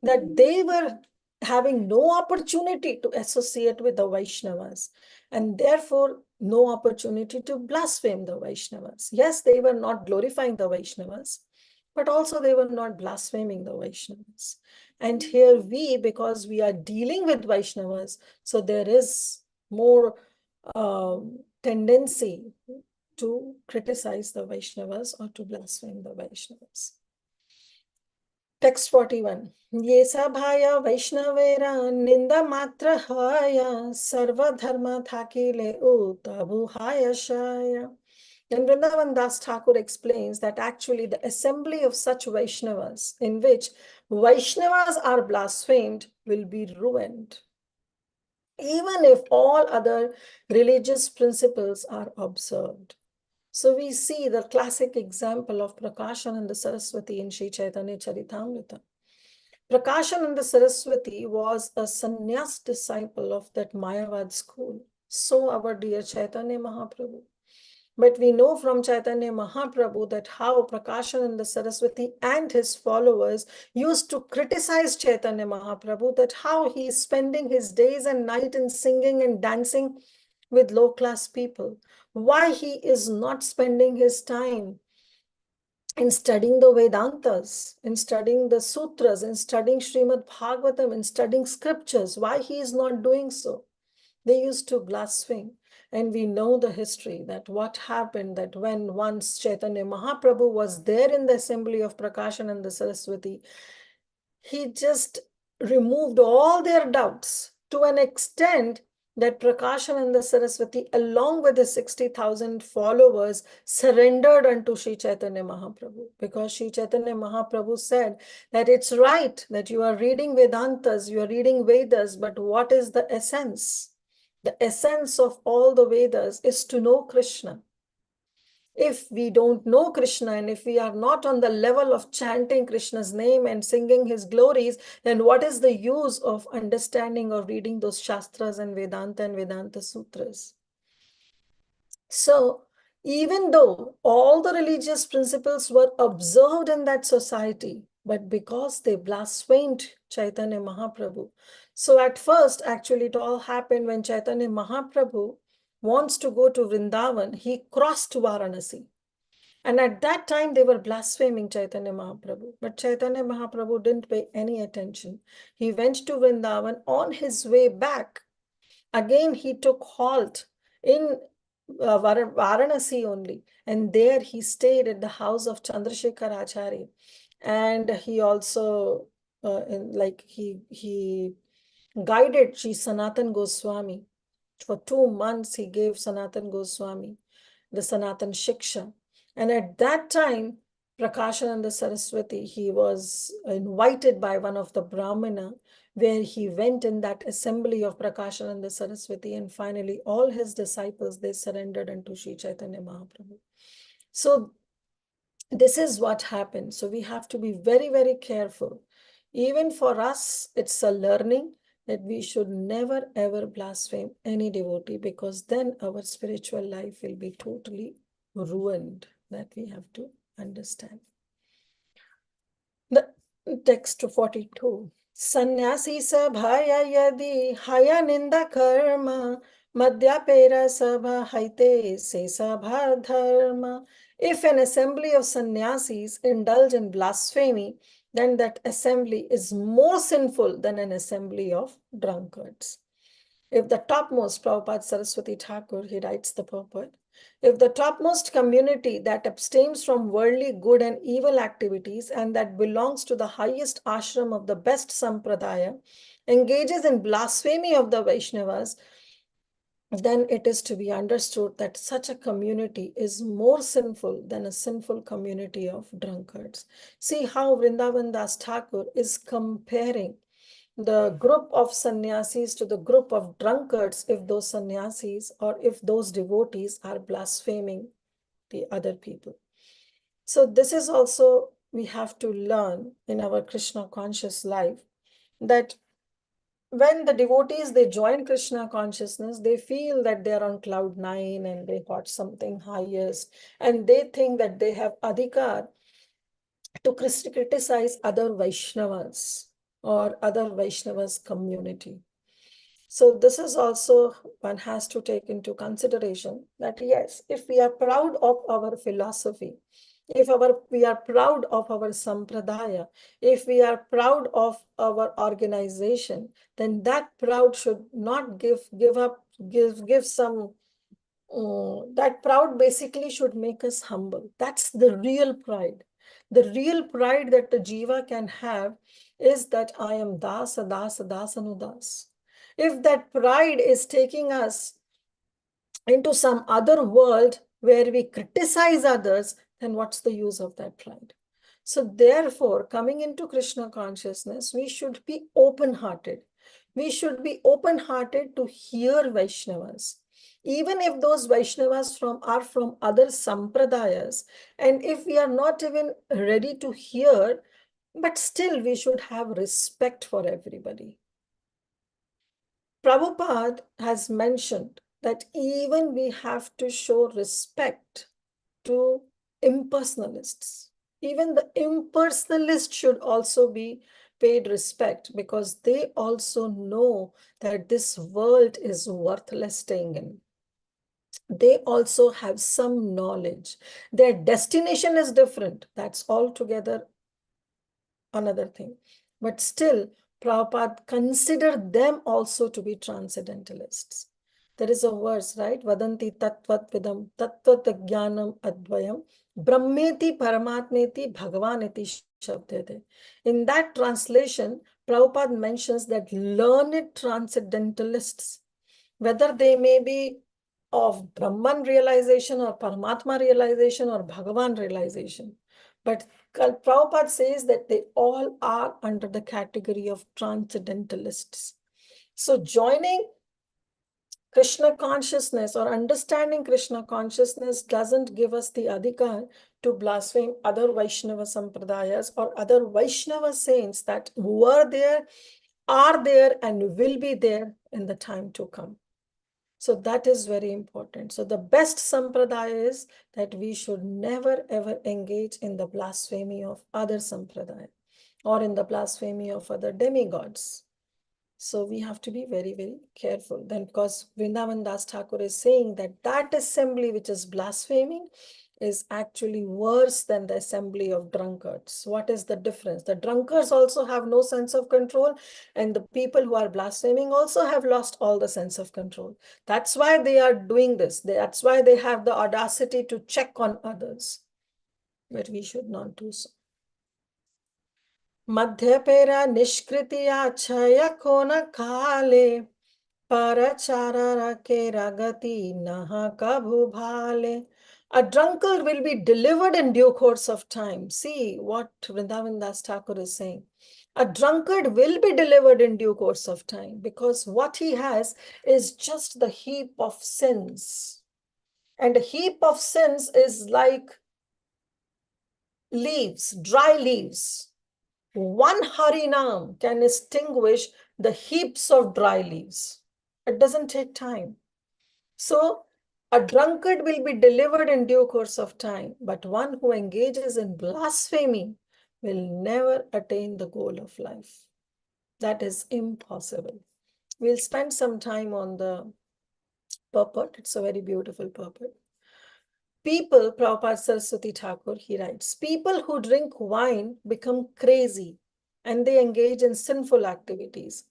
that they were having no opportunity to associate with the Vaishnavas and therefore no opportunity to blaspheme the Vaishnavas. Yes, they were not glorifying the Vaishnavas, but also they were not blaspheming the Vaishnavas. And here we, because we are dealing with Vaishnavas, so there is more tendency to criticize the Vaishnavas or to blaspheme the Vaishnavas. Text 41. Ye sabhaya Vaishnavera ninda matra haya sarva dharma thakile utabhuhaya shaya. And Vrindavan Das Thakur explains that actually the assembly of such Vaishnavas in which Vaishnavas are blasphemed will be ruined, even if all other religious principles are observed. So we see the classic example of Prakashananda Saraswati in Sri Chaitanya Charitamrita. Prakashananda Saraswati was a sannyas disciple of that Mayavad school. So our dear Chaitanya Mahaprabhu. But we know from Chaitanya Mahaprabhu that how Prakashananda Saraswati and his followers used to criticize Chaitanya Mahaprabhu, that how he is spending his days and night in singing and dancing with low-class people. Why he is not spending his time in studying the Vedantas, in studying the Sutras, in studying Srimad Bhagavatam, in studying scriptures. Why he is not doing so? They used to blaspheme. And we know the history that what happened, that when once Chaitanya Mahaprabhu was there in the assembly of Prakashananda Saraswati, he just removed all their doubts to an extent that Prakashananda Saraswati, along with his 60,000 followers, surrendered unto Sri Chaitanya Mahaprabhu, because Sri Chaitanya Mahaprabhu said that it's right that you are reading Vedantas, you are reading Vedas, but what is the essence? The essence of all the Vedas is to know Krishna. If we don't know Krishna and if we are not on the level of chanting Krishna's name and singing his glories, then what is the use of understanding or reading those Shastras and Vedanta Sutras? So, even though all the religious principles were observed in that society, but because they blasphemed Chaitanya Mahaprabhu. So at first, actually, it all happened when Chaitanya Mahaprabhu wants to go to Vrindavan, he crossed Varanasi. And at that time, they were blaspheming Chaitanya Mahaprabhu. But Chaitanya Mahaprabhu didn't pay any attention. He went to Vrindavan. On his way back, again, he took halt in Varanasi only. And there he stayed at the house of Chandrasekhar Acharya. And he also, he guided Sri Sanatan Goswami. For 2 months, he gave Sanatan Goswami the Sanatan Shiksha. And at that time, Prakashananda Saraswati, he was invited by one of the Brahmana, where he went in that assembly of Prakashananda Saraswati, and finally all his disciples, they surrendered unto Sri Chaitanya Mahaprabhu. So this is what happened. So we have to be very, very careful. Even for us, it's a learning that we should never ever blaspheme any devotee, because then our spiritual life will be totally ruined. That we have to understand. The text 42. Sannyasi sabhaya yadi haya ninda karma madhya pera sabha haite se sabha dharma. If an assembly of sannyasis indulge in blasphemy, then that assembly is more sinful than an assembly of drunkards. If the topmost, Prabhupada Saraswati Thakur, he writes the purport, if the topmost community that abstains from worldly good and evil activities and that belongs to the highest ashram of the best sampradaya engages in blasphemy of the Vaishnavas, then it is to be understood that such a community is more sinful than a sinful community of drunkards. See how Vrindavan Das Thakur is comparing the group of sannyasis to the group of drunkards if those sannyasis or if those devotees are blaspheming the other people. So this is also, we have to learn in our Krishna conscious life, that when the devotees, they join Krishna consciousness, they feel that they are on cloud 9 and they got something highest, and they think that they have adhikar to criticize other Vaishnavas or other Vaishnavas community. So this is also, one has to take into consideration that yes, if we are proud of our philosophy, if we are proud of our sampradaya, if we are proud of our organization, then that proud should not give some, that proud basically should make us humble. That's the real pride. The real pride that the jiva can have is that I am dasa, dasa, dasanudas. If that pride is taking us into some other world where we criticize others, then what's the use of that pride? So therefore, coming into Krishna consciousness, we should be open-hearted. We should be open-hearted to hear Vaishnavas. Even if those Vaishnavas are from other sampradayas, and if we are not even ready to hear, but still we should have respect for everybody. Prabhupada has mentioned that even we have to show respect to impersonalists. Even the impersonalists should also be paid respect, because they also know that this world is worthless staying in. They also have some knowledge. Their destination is different. That's altogether another thing. But still, Prabhupada considered them also to be transcendentalists. There is a verse, right? Vadanti tattvat vidam tattvat jnanam advayam brahmeti paramatmeti bhagavaneti shabdete. In that translation, Prabhupada mentions that learned transcendentalists, whether they may be of Brahman realization or Paramatma realization or Bhagavan realization. But Prabhupada says that they all are under the category of transcendentalists. So joining Krishna consciousness or understanding Krishna consciousness doesn't give us the adhikar to blaspheme other Vaishnava sampradayas or other Vaishnava saints that were there, are there, and will be there in the time to come. So that is very important. So the best sampradaya is that we should never ever engage in the blasphemy of other sampradaya or in the blasphemy of other demigods. So we have to be very, very careful. Then because Vrindavan Das Thakur is saying that that assembly which is blaspheming is actually worse than the assembly of drunkards. What is the difference? The drunkards also have no sense of control, and the people who are blaspheming also have lost all the sense of control. That's why they are doing this. That's why they have the audacity to check on others. But we should not do so. Madhyapera nishkritiya chaya kona kale paracharara ke ragati naha kabhu bhale. A drunkard will be delivered in due course of time. See what Vrindavan Das Thakur is saying. A drunkard will be delivered in due course of time because what he has is just the heap of sins. And a heap of sins is like leaves, dry leaves. One Harinam can extinguish the heaps of dry leaves. It doesn't take time. So a drunkard will be delivered in due course of time, but one who engages in blasphemy will never attain the goal of life. That is impossible. We'll spend some time on the purport. It's a very beautiful purport. People, Prabhupada Saraswati Thakur, he writes, people who drink wine become crazy and they engage in sinful activities.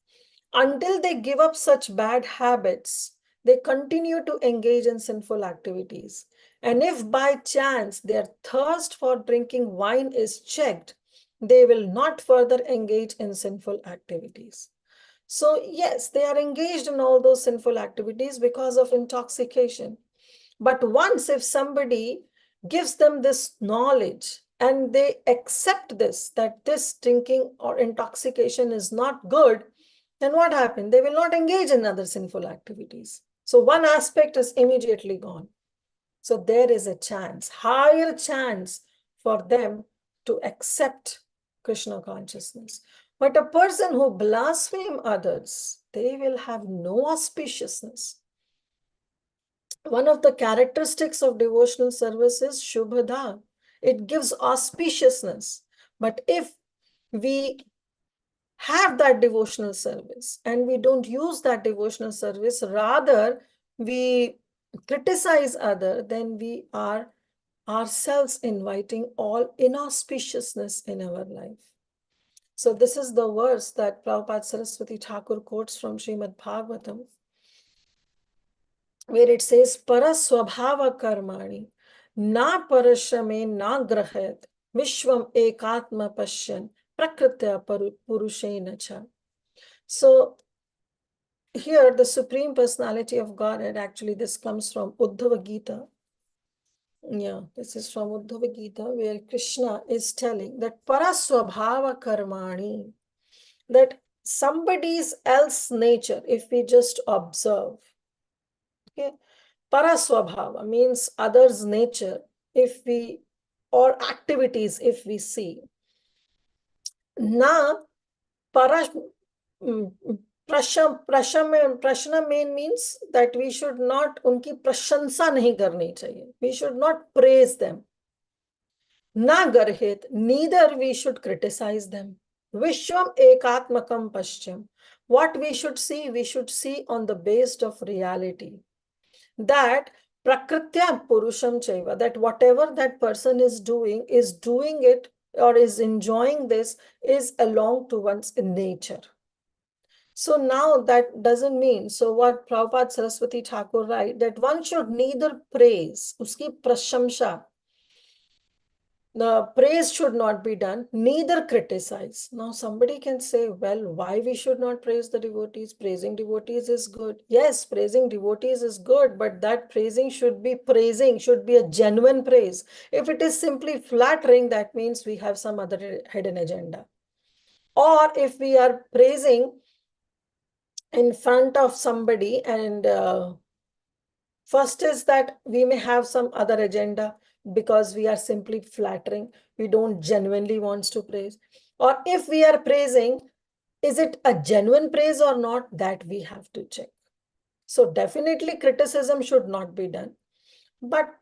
Until they give up such bad habits, they continue to engage in sinful activities. And if by chance their thirst for drinking wine is checked, they will not further engage in sinful activities. So yes, they are engaged in all those sinful activities because of intoxication. But once if somebody gives them this knowledge and they accept this, that this drinking or intoxication is not good, then what happened? They will not engage in other sinful activities. So one aspect is immediately gone. So there is a chance, higher chance for them to accept Krishna consciousness. But a person who blasphemes others, they will have no auspiciousness. One of the characteristics of devotional service is Shubhada. It gives auspiciousness. But if we have that devotional service and we don't use that devotional service, rather we criticize other, then we are ourselves inviting all inauspiciousness in our life. So this is the verse that Prabhupada Saraswati Thakur quotes from Srimad Bhagavatam, where it says, Paraswabhava karmani, na parashrame na grahayat, vishwam ekatma pashyan, prakritya purushena cha. So here the Supreme Personality of Godhead, actually this comes from Uddhava Gita. Yeah, this is from Uddhava Gita, where Krishna is telling that Paraswabhava karmani, that somebody's else nature, if we just observe, okay, Paraswabhava means others' nature, if we, or activities, if we see. Na prashna main means that we should not, unki prashansa nahi karni chahiye. We should not praise them. Na garhit, neither we should criticize them. Vishwam ekatmakam pascham. What we should see on the basis of reality. That prakritya purusham chaiva, that whatever that person is doing it or is enjoying this is along to one's nature. So now that doesn't mean, so what Prabhupada Saraswati Thakur write, that one should neither praise, uski prashamsha, The praise should not be done, neither criticize. Now somebody can say, well, why we should not praise the devotees? Praising devotees is good. Yes, praising devotees is good, but that praising should be a genuine praise. If it is simply flattering, that means we have some other hidden agenda. Or if we are praising in front of somebody and first is that we may have some other agenda because we are simply flattering. We don't genuinely want to praise. Or if we are praising, is it a genuine praise or not? That we have to check. So definitely criticism should not be done. But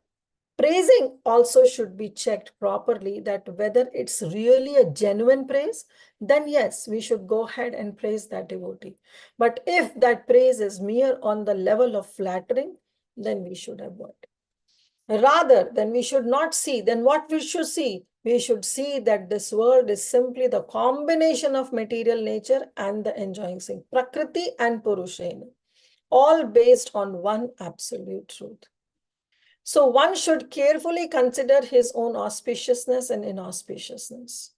praising also should be checked properly, that whether it's really a genuine praise, then yes, we should go ahead and praise that devotee. But if that praise is mere on the level of flattering, then we should avoid. Rather, then we should not see, then what we should see? We should see that this world is simply the combination of material nature and the enjoying thing, Prakriti and Purushena, all based on one absolute truth. So one should carefully consider his own auspiciousness and inauspiciousness.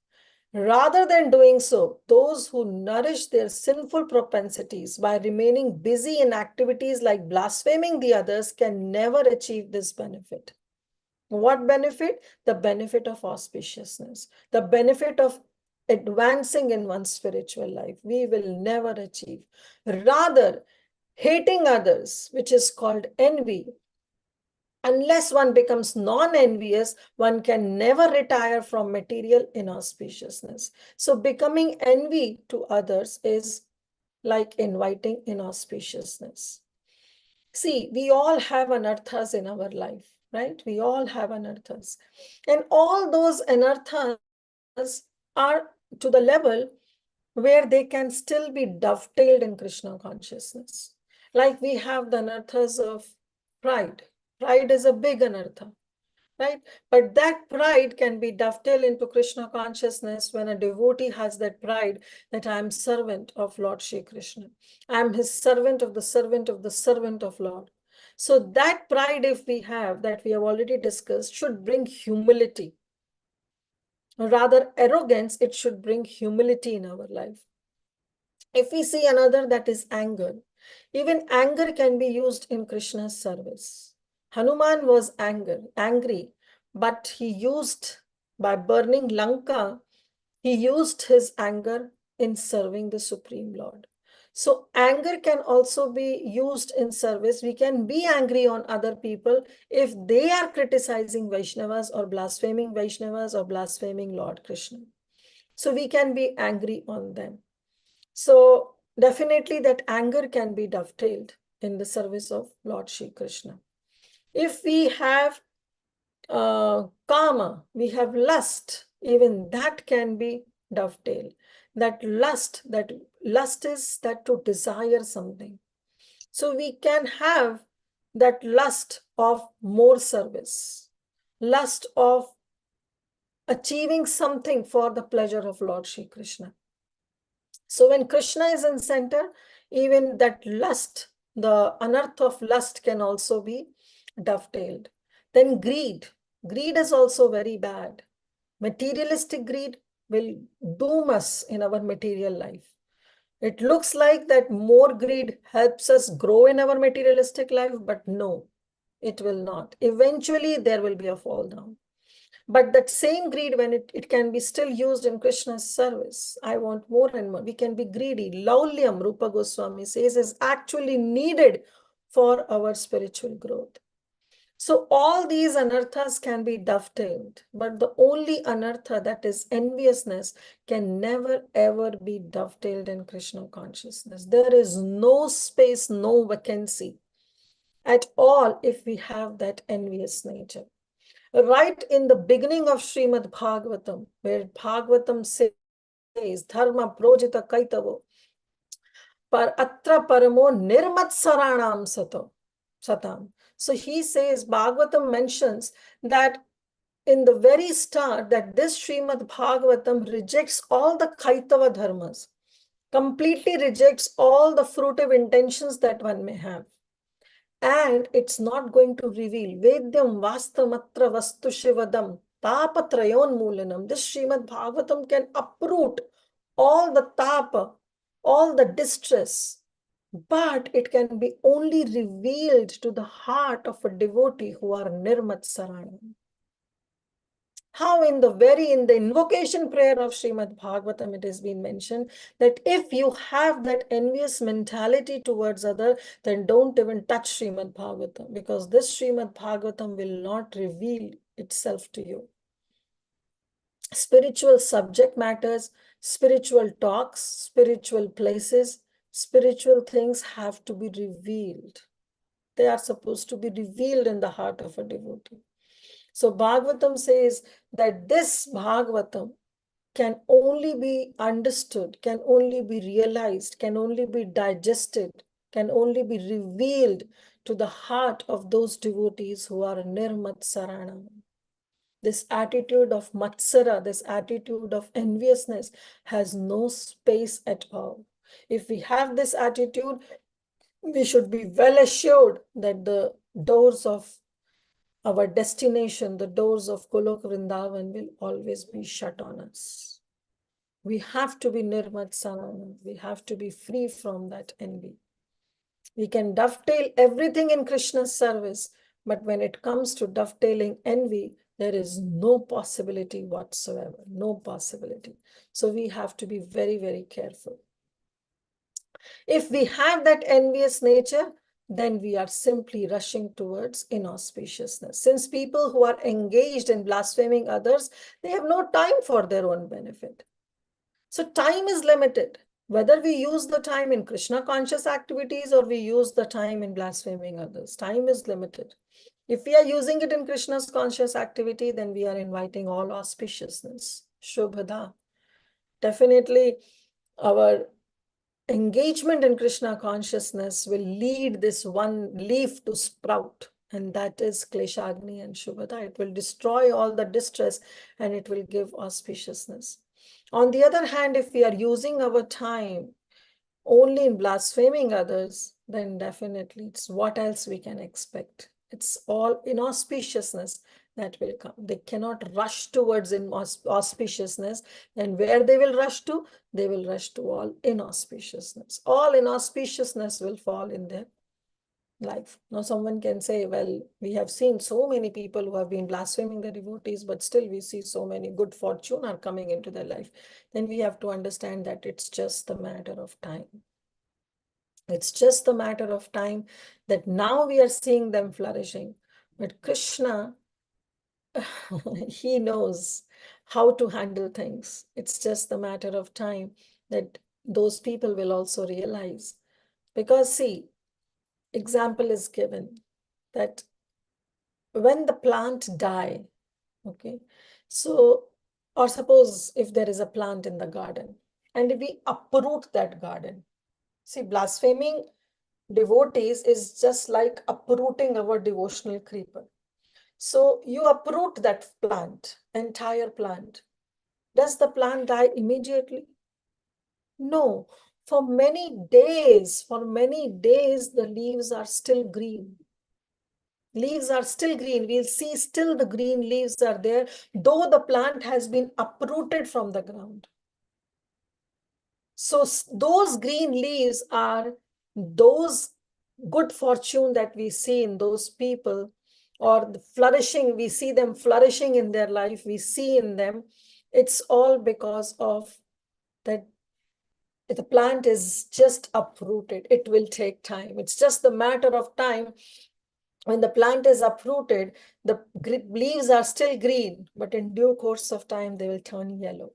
Rather than doing so, those who nourish their sinful propensities by remaining busy in activities like blaspheming the others can never achieve this benefit. What benefit? The benefit of auspiciousness, the benefit of advancing in one's spiritual life. We will never achieve. Rather, hating others, which is called envy, unless one becomes non-envious, one can never retire from material inauspiciousness. So becoming envy to others is like inviting inauspiciousness. See, we all have anarthas in our life, right? We all have anarthas. And all those anarthas are to the level where they can still be dovetailed in Krishna consciousness. Like we have the anarthas of pride. Pride is a big anartha, right? But that pride can be dovetailed into Krishna consciousness when a devotee has that pride that I am servant of Lord Shri Krishna. I am his servant of the servant of the servant of Lord. So that pride, if we have, that we have already discussed, should bring humility. Rather arrogance, it should bring humility in our life. If we see another, that is anger. Even anger can be used in Krishna's service. Hanuman was angry, but he used, by burning Lanka, he used his anger in serving the Supreme Lord. So anger can also be used in service. We can be angry on other people if they are criticizing Vaishnavas or blaspheming Vaishnavas or blaspheming Lord Krishna. So we can be angry on them. So definitely that anger can be dovetailed in the service of Lord Shri Krishna. If we have kama, we have lust, even that can be dovetailed. That lust is that to desire something. So we can have that lust of more service, lust of achieving something for the pleasure of Lord Shri Krishna. So when Krishna is in center, even that lust, the anartha of lust can also be dovetailed. Then greed. Greed is also very bad. Materialistic greed will doom us in our material life. It looks like that more greed helps us grow in our materialistic life, but no, it will not. Eventually, there will be a fall down. But that same greed, when it can be still used in Krishna's service, I want more and more. We can be greedy. Laulyam, Rupa Goswami says, is actually needed for our spiritual growth. So all these anarthas can be dovetailed, but the only anartha, that is enviousness, can never ever be dovetailed in Krishna consciousness. There is no space, no vacancy at all if we have that envious nature. Right in the beginning of Srimad Bhagavatam, where Bhagavatam says, Dharma projita kaitavo, par atra paramo nirmatsaranam satam. So he says, Bhagavatam mentions that in the very start, that this Srimad Bhagavatam rejects all the kaitava dharmas, completely rejects all the fruitive intentions that one may have. And it's not going to reveal Vedyam Vastamatra Vastu Shivadam. Tapatrayon Mulanam. This Srimad Bhagavatam can uproot all the tapa, all the distress, but it can be only revealed to the heart of a devotee who are Nirmat Saranam. How in the invocation prayer of Srimad Bhagavatam, it has been mentioned that if you have that envious mentality towards other, then don't even touch Srimad Bhagavatam, because this Srimad Bhagavatam will not reveal itself to you. Spiritual subject matters, spiritual talks, spiritual places, spiritual things have to be revealed. They are supposed to be revealed in the heart of a devotee. So Bhagavatam says that this Bhagavatam can only be understood, can only be realized, can only be digested, can only be revealed to the heart of those devotees who are Nirmat Saranam. This attitude of Matsara, this attitude of enviousness has no space at all. If we have this attitude, we should be well assured that the doors of our destination, the doors of Golok Vrindavan will always be shut on us. We have to be Nirmat Sarana. We have to be free from that envy. We can dovetail everything in Krishna's service, but when it comes to dovetailing envy, there is no possibility whatsoever, no possibility. So we have to be very, very careful. If we have that envious nature, then we are simply rushing towards inauspiciousness. Since people who are engaged in blaspheming others, they have no time for their own benefit. So time is limited. Whether we use the time in Krishna conscious activities or we use the time in blaspheming others, time is limited. If we are using it in Krishna's conscious activity, then we are inviting all auspiciousness, Shubhada. Definitely our engagement in Krishna consciousness will lead this one leaf to sprout, and that is Kleshagni and Shubhada. It will destroy all the distress and it will give auspiciousness. On the other hand, if we are using our time only in blaspheming others, then definitely it's what else we can expect. It's all inauspiciousness that will come. They cannot rush towards auspiciousness. And where they will rush to? They will rush to all inauspiciousness. All inauspiciousness will fall in their life. Now someone can say, well, we have seen so many people who have been blaspheming the devotees, but still we see so many good fortune are coming into their life. Then we have to understand that it's just a matter of time. It's just a matter of time that now we are seeing them flourishing. But Krishna, he knows how to handle things. It's just a matter of time that those people will also realize. Because see, example is given that when the plant die, okay, so, or suppose if there is a plant in the garden and we uproot that garden. See, blaspheming devotees is just like uprooting our devotional creeper. So you uproot that plant, entire plant. Does the plant die immediately? No. For many days, the leaves are still green. Leaves are still green. We'll see still the green leaves are there, though the plant has been uprooted from the ground. So those green leaves are those good fortune that we see in those people, or the flourishing, we see them flourishing in their life, we see in them. It's all because of that the plant is just uprooted. It will take time. It's just the matter of time. When the plant is uprooted, the leaves are still green, but in due course of time, they will turn yellow.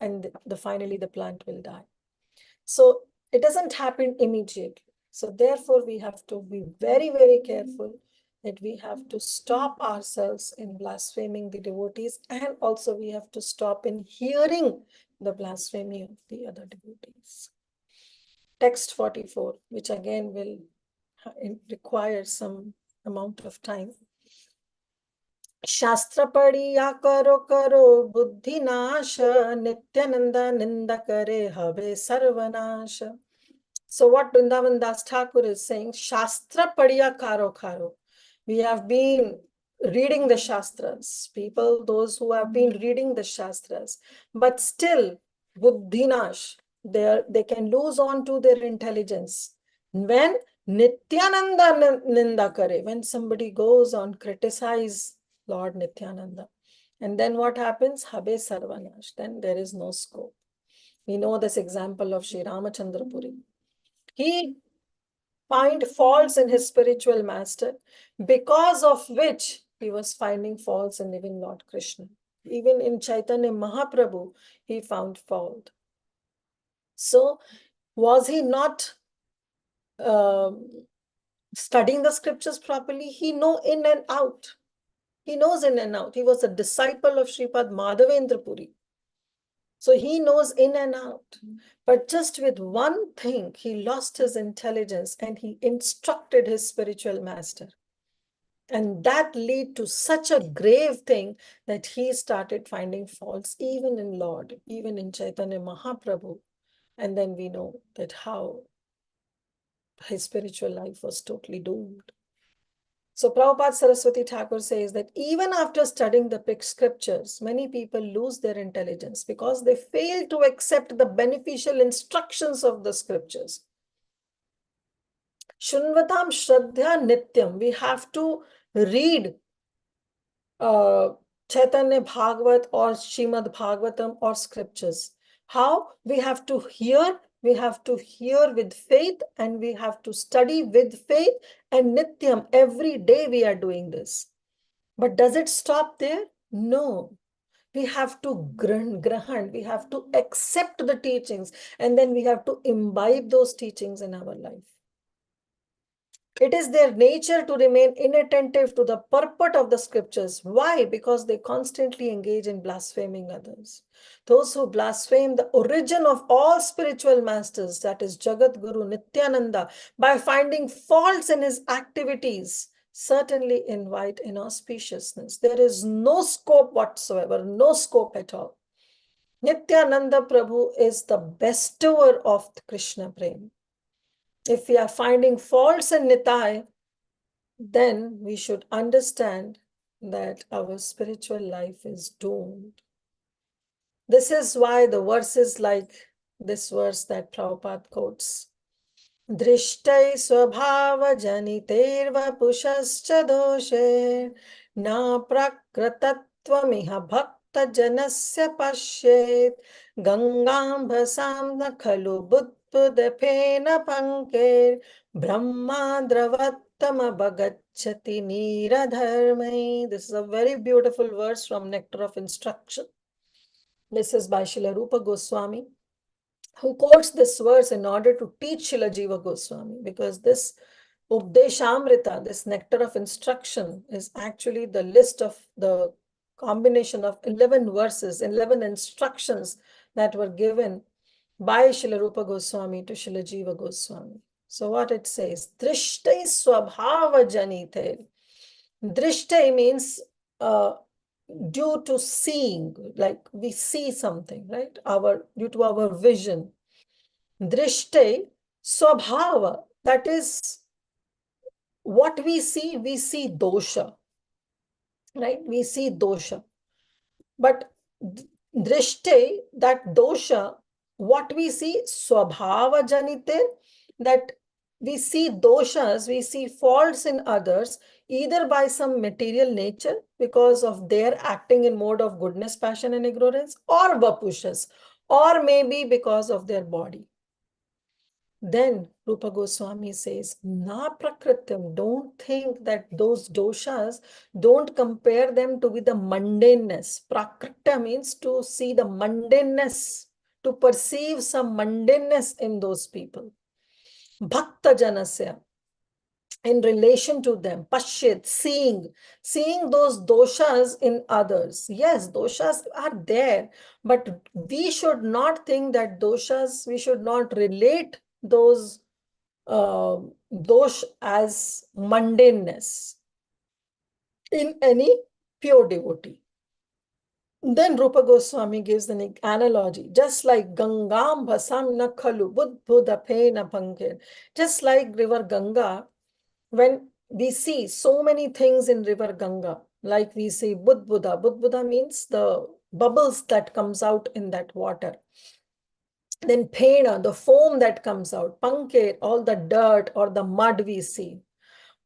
And finally, the plant will die. So it doesn't happen immediately. So therefore, we have to be very, very careful that we have to stop ourselves in blaspheming the devotees, and also we have to stop in hearing the blasphemy of the other devotees. Text 44, which again will require some amount of time. Shastra padiya karo buddhi nasha, nityananda ninda kare have sarvanasha. So what Vrindavan Das Thakur is saying, Shastra padiya karo. We have been reading the Shastras, people, those who have been reading the Shastras, but still, buddhinash, they can lose on to their intelligence. When Nityananda Ninda Kare, when somebody goes on criticize Lord Nityananda, and then what happens? Habe Sarvanash, then there is no scope. We know this example of Sri Ramachandra Puri. He find faults in his spiritual master, because of which he was finding faults in living Lord Krishna. Even in Chaitanya Mahaprabhu, he found fault. So, was he not studying the scriptures properly? He knows in and out. He knows in and out. He was a disciple of Sripad Madhavendra Puri. So he knows in and out. But just with one thing, he lost his intelligence and he instructed his spiritual master. And that led to such a grave thing that he started finding faults even in Lord, even in Chaitanya Mahaprabhu. And then we know that how his spiritual life was totally doomed. So Prabhupada Saraswati Thakur says that even after studying the scriptures, many people lose their intelligence because they fail to accept the beneficial instructions of the scriptures. Shunvatam Shraddha Nityam. We have to read Chaitanya Bhagavat or Shrimad Bhagavatam or scriptures. How? We have to hear with faith, and we have to study with faith, and Nityam, every day we are doing this. But does it stop there? No. We have to grahan, we have to accept the teachings, and then we have to imbibe those teachings in our life. It is their nature to remain inattentive to the purport of the scriptures. Why? Because they constantly engage in blaspheming others. Those who blaspheme the origin of all spiritual masters, that is Jagat Guru Nityananda, by finding faults in his activities, certainly invite inauspiciousness. There is no scope whatsoever, no scope at all. Nityananda Prabhu is the bestower of Krishna Prem. If we are finding faults in Nitai, then we should understand that our spiritual life is doomed. This is why the verses like this verse that Prabhupada quotes, Drishtai Swabhava Janiterva Pushascha Doshe Na Prakratatvamiha Bhakta Janasya Pashet Gangam Bhasam Na Khalu Buddhapena Pankir Brahma Dravattama Bhagachati Niradharmai. This is a very beautiful verse from Nectar of Instruction. This is by Srila Rupa Goswami, who quotes this verse in order to teach Srila Jiva Goswami, because this Updeshamrita, this nectar of instruction, is actually the list of the combination of 11 verses, 11 instructions that were given by Srila Rupa Goswami to Srila Jiva Goswami. So what it says, Drishtai Swabhava Janite. Drishtai means due to seeing, like we see something, right? Due to our vision. Drishte swabhava, that is what we see dosha, right? We see dosha. But drishte, that dosha, what we see, swabhava janite, that we see doshas, we see faults in others, either by some material nature, because of their acting in mode of goodness, passion, and ignorance, or vapushas, or maybe because of their body. Then Rupa Goswami says, Na prakritam, don't think that those doshas, don't compare them to with the mundaneness. Prakrita means to see the mundaneness, to perceive some mundaneness in those people. Bhakta janasya, in relation to them, pashit, seeing those doshas in others. Yes, doshas are there, but we should not think that doshas, we should not relate those dosh as mundaneness in any pure devotee. Then Rupa Goswami gives an analogy, just like Gangam Bhasam na Khalu Buddha Pe na Pankir. Just like river Ganga, when we see so many things in river Ganga, like we see Buddha. Buddha means the bubbles that comes out in that water. Then Pena, the foam that comes out, Panke, all the dirt or the mud we see.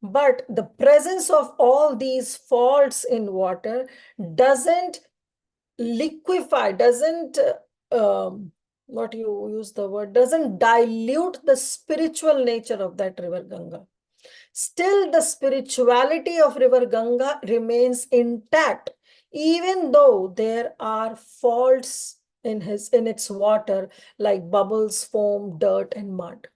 But the presence of all these faults in water doesn't liquefy, doesn't, what you use the word, doesn't dilute the spiritual nature of that river Ganga. Still, the spirituality of river Ganga remains intact, even though there are faults in its water, like bubbles, foam, dirt, and mud.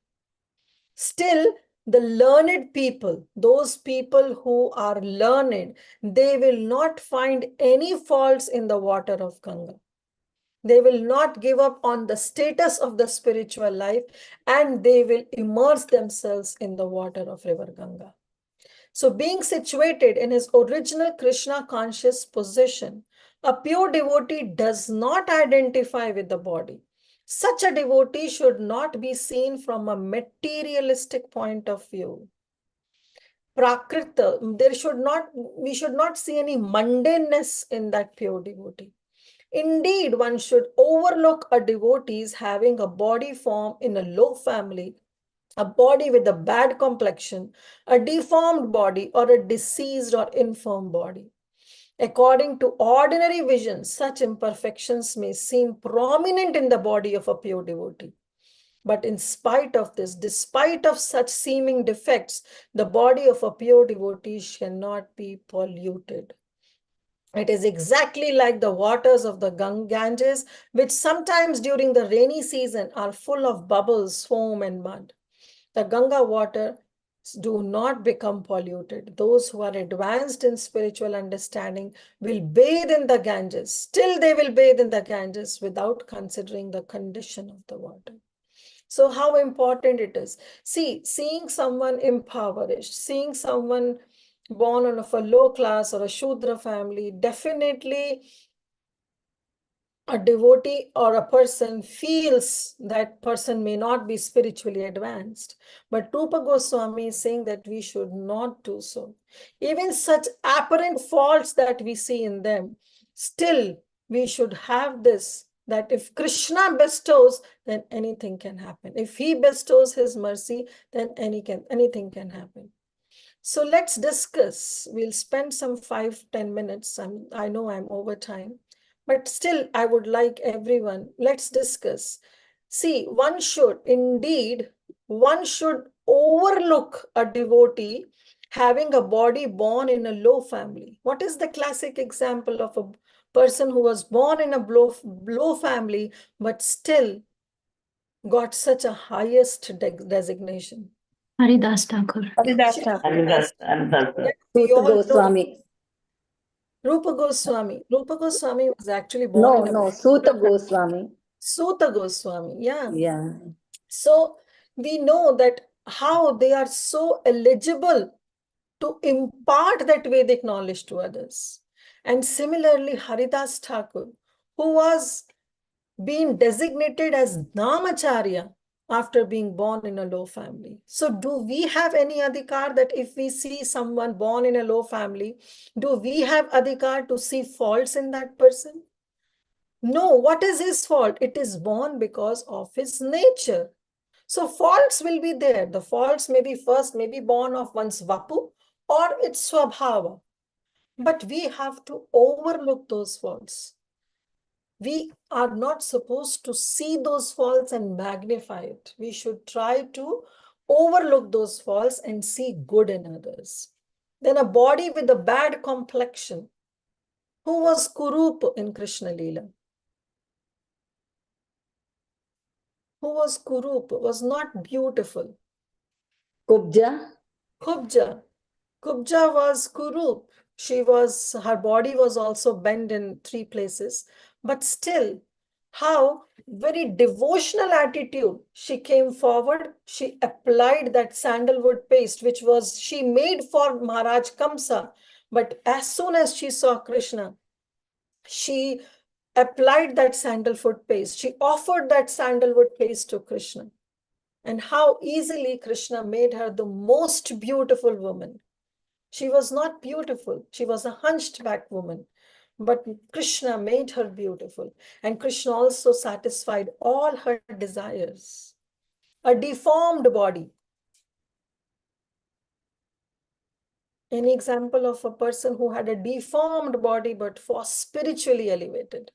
Still, the learned people, those people who are learned, they will not find any faults in the water of Ganga. They will not give up on the status of the spiritual life, and they will immerse themselves in the water of river Ganga. So being situated in his original Krishna conscious position, a pure devotee does not identify with the body. Such a devotee should not be seen from a materialistic point of view. Prakrita, we should not see any mundaneness in that pure devotee. Indeed, one should overlook a devotee's having a body form in a low family, a body with a bad complexion, a deformed body, or a diseased or infirm body. According to ordinary vision, such imperfections may seem prominent in the body of a pure devotee. But in spite of this, despite of such seeming defects, the body of a pure devotee cannot be polluted. It is exactly like the waters of the Ganges, which sometimes during the rainy season are full of bubbles, foam, and mud. The Ganga water do not become polluted. Those who are advanced in spiritual understanding will bathe in the Ganges. Still, they will bathe in the Ganges without considering the condition of the water. So how important it is. See, seeing someone impoverished, seeing someone born of a low class or a Shudra family, definitely a devotee or a person feels that person may not be spiritually advanced. But Rupa Goswami is saying that we should not do so. Even such apparent faults that we see in them, still we should have this, that if Krishna bestows, then anything can happen. If he bestows his mercy, then anything can happen. So let's discuss. We'll spend some 5-10 minutes. I know I'm over time, but still I would like everyone, let's discuss. See, one should overlook a devotee having a body born in a low family. What is the classic example of a person who was born in a low family, but still got such a highest designation? Haridas Thakur. We Suta all know Goswami. Rupa Goswami. Rupa Goswami was actually born in a Suta Goswami. Suta Goswami. Yeah. Yeah. So we know that how they are so eligible to impart that Vedic knowledge to others. And similarly, Haridas Thakur, who was being designated as Namacharya after being born in a low family. So do we have any adhikar that if we see someone born in a low family, do we have adhikar to see faults in that person? No, what is his fault? It is born because of his nature. So faults will be there. The faults may be born of one's vapu or its swabhava. But we have to overlook those faults. We are not supposed to see those faults and magnify it. We should try to overlook those faults and see good in others. Then a body with a bad complexion. Who was Kurup in Krishna Leela? Who was Kurup? Was not beautiful. Kubja. Kubja. Kubja was Kurup. Her body was also bent in 3 places, but still, how very devotional attitude. She came forward, she applied that sandalwood paste, which was she made for Maharaj Kamsa. But as soon as she saw Krishna, she applied that sandalwood paste. She offered that sandalwood paste to Krishna. And how easily Krishna made her the most beautiful woman. She was not beautiful. She was a hunchback woman. But Krishna made her beautiful. And Krishna also satisfied all her desires. A deformed body. Any example of a person who had a deformed body but was spiritually elevated?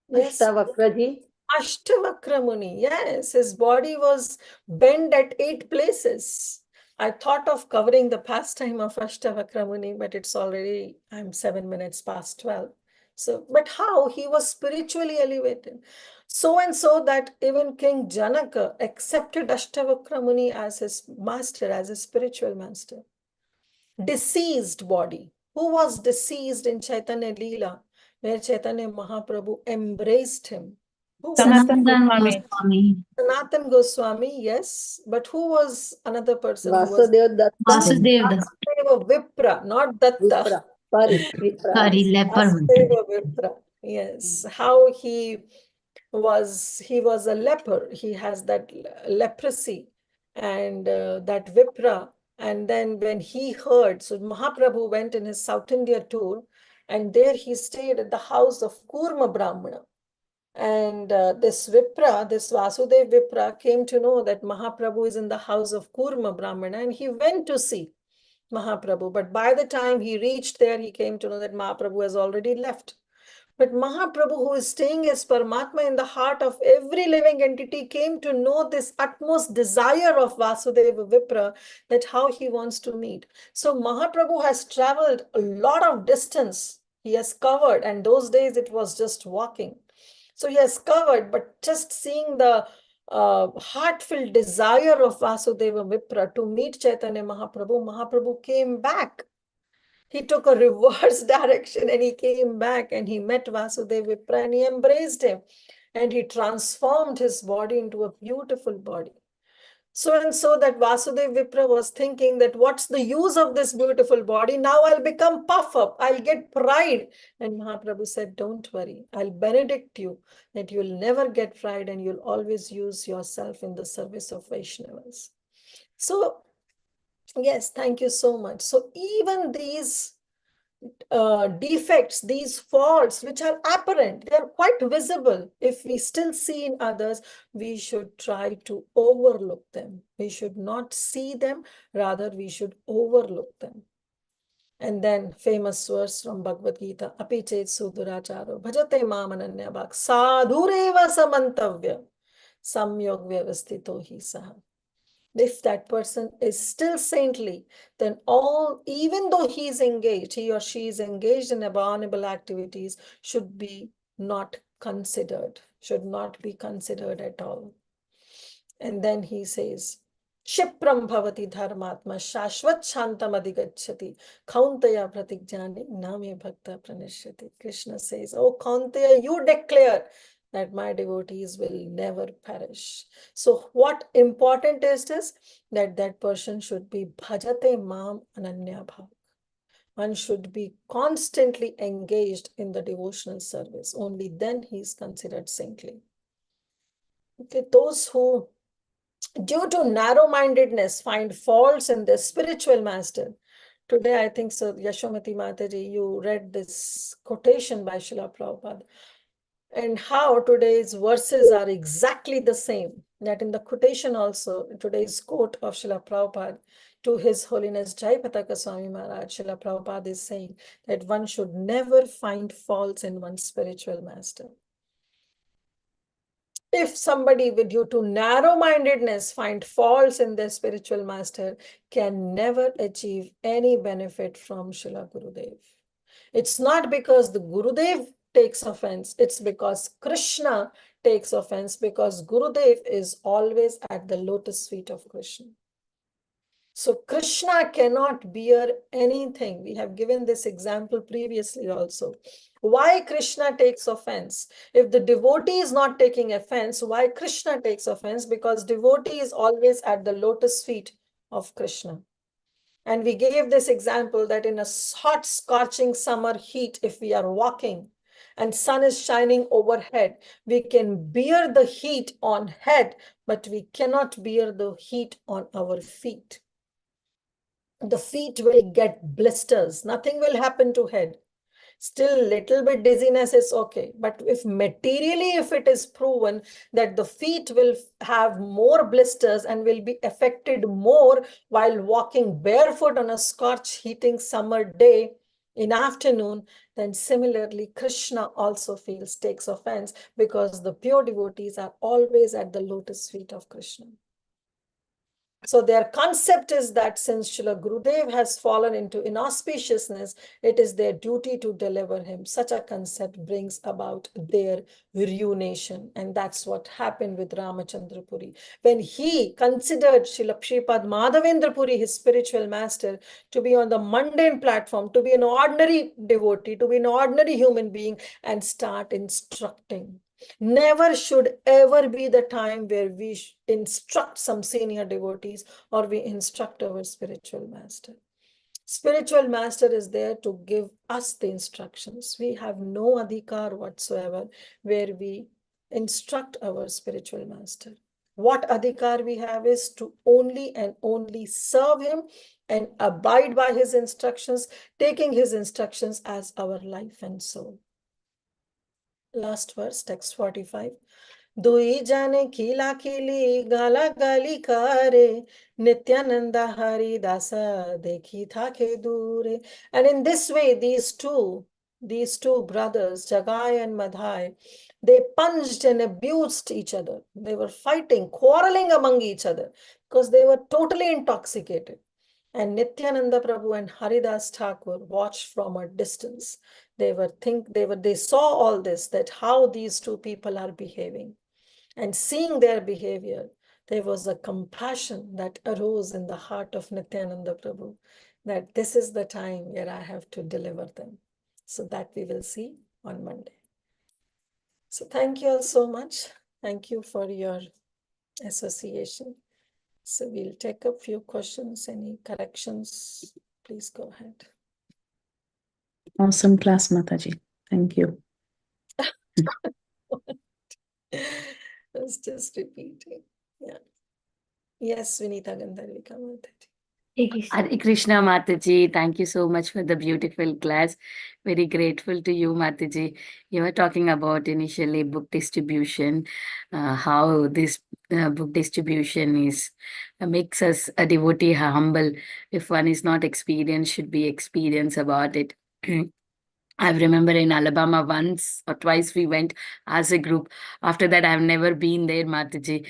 Yes. Ashtavakraji. Ashtavakra Muni, yes, his body was bent at 8 places. I thought of covering the pastime of Ashtavakra Muni, but it's already, I'm 7 minutes past 12. So, but how? He was spiritually elevated. So and so that even King Janaka accepted Ashtavakra Muni as his master, as his spiritual master. Deceased body. Who was deceased in Chaitanya Leela, where Chaitanya Mahaprabhu embraced him? Who was Sanatan Swami. Sanatan Goswami, yes. But who was another person who was Vasudev Datta. Vasudev Datta. Vasudeva Vipra, not Datta. Vipra. Sorry, Vipra. Sorry, leper. Vasudeva Vipra. Yes. How he was a leper. He has that leprosy and that Vipra. And then when he heard, so Mahaprabhu went in his South India tour, and there he stayed at the house of Kurma Brahmana. And this Vipra, this Vasudev Vipra, came to know that Mahaprabhu is in the house of Kurma Brahmana, and he went to see Mahaprabhu. But by the time he reached there, he came to know that Mahaprabhu has already left. But Mahaprabhu, who is staying as Paramatma in the heart of every living entity, came to know this utmost desire of Vasudeva Vipra, that how he wants to meet. So Mahaprabhu has traveled a lot of distance. He has covered, and those days it was just walking. So he has covered, but just seeing the heartfelt desire of Vasudeva Vipra to meet Chaitanya Mahaprabhu, Mahaprabhu came back. He took a reverse direction and he came back and he met Vasudeva Vipra and he embraced him and he transformed his body into a beautiful body. So and so that Vasudeva Vipra was thinking that what's the use of this beautiful body? Now I'll become puff up, I'll get pride. And Mahaprabhu said, don't worry, I'll benedict you that you'll never get pride and you'll always use yourself in the service of Vaishnavas. So yes, thank you so much. So even these defects, these faults, which are apparent, they are quite visible. If we still see in others, we should try to overlook them. We should not see them, rather we should overlook them. And then famous verse from Bhagavad Gita, Api chet suduracharo bhajate mamananya bhak sadhureva samantavya samyog vyavastito hi saha. If that person is still saintly, then even though he or she is engaged in abominable activities, should be not considered, should not be considered at all. And then he says, Shipram bhavati dharmatma shashvat shantam adhigacchati kauntaya pratikjani name bhakta pranishyati. Krishna says, oh Kauntaya, you declare that my devotees will never perish. So what important is this? That person should be bhajate mam ananya bhav. One should be constantly engaged in the devotional service. Only then he is considered saintly. Okay, those who due to narrow-mindedness find faults in their spiritual master. Today, I think so, Yashomati Mataji, you read this quotation by Srila Prabhupada, and how today's verses are exactly the same. That in the quotation also, today's quote of Srila Prabhupada to His Holiness Jayapataka Swami Maharaj, Srila Prabhupada is saying that one should never find faults in one's spiritual master. If somebody due to narrow-mindedness find faults in their spiritual master, can never achieve any benefit from Srila Gurudev. It's not because the Gurudev takes offense, it's because Krishna takes offense, because Gurudev is always at the lotus feet of Krishna. So Krishna cannot bear anything. We have given this example previously also. Why Krishna takes offense? If the devotee is not taking offense, why Krishna takes offense? Because devotee is always at the lotus feet of Krishna. And we gave this example that in a hot, scorching summer heat, if we are walking and sun is shining overhead. We can bear the heat on head, but we cannot bear the heat on our feet. The feet will get blisters. Nothing will happen to head. Still little bit dizziness is okay. But if materially, if it is proven that the feet will have more blisters and will be affected more while walking barefoot on a scorched heating summer day in afternoon, then similarly Krishna also takes offense, because the pure devotees are always at the lotus feet of Krishna. So their concept is that since Srila Gurudev has fallen into inauspiciousness, it is their duty to deliver him. Such a concept brings about their ruination. And that's what happened with Ramachandra Puri. When he considered Srila Shripad Madhavendra Puri, his spiritual master, to be on the mundane platform, to be an ordinary devotee, to be an ordinary human being, and start instructing. Never should ever be the time where we instruct some senior devotees or we instruct our spiritual master. Spiritual master is there to give us the instructions. We have no adhikar whatsoever where we instruct our spiritual master. What adhikar we have is to only and only serve him and abide by his instructions, taking his instructions as our life and soul. Last verse, text 45. दुई जाने खिला खिली गाला गाली करे Nityananda Hari Dasa dekhi thake dure. And in this way, these two brothers, Jagai and Madhya, they punched and abused each other. They were fighting, quarreling among each other because they were totally intoxicated. And Nityananda Prabhu and Haridas Thakur watched from a distance. They saw all this, that how these two people are behaving. And seeing their behavior, there was a compassion that arose in the heart of Nityananda Prabhu, that this is the time where I have to deliver them. So that we will see on Monday. So thank you all so much. Thank you for your association. So we'll take a few questions. Any corrections? Please go ahead. Awesome class, Mataji. Thank you. I was just repeating. Yeah. Yes, Vinita Gandharvika Mataji. Hare Krishna Mataji, thank you so much for the beautiful class. Very grateful to you, Mataji. You were talking about initially book distribution, how this book distribution makes us a devotee humble. If one is not experienced, should be experienced about it. I remember in Alabama once or twice we went as a group. After that, I've never been there, Mataji.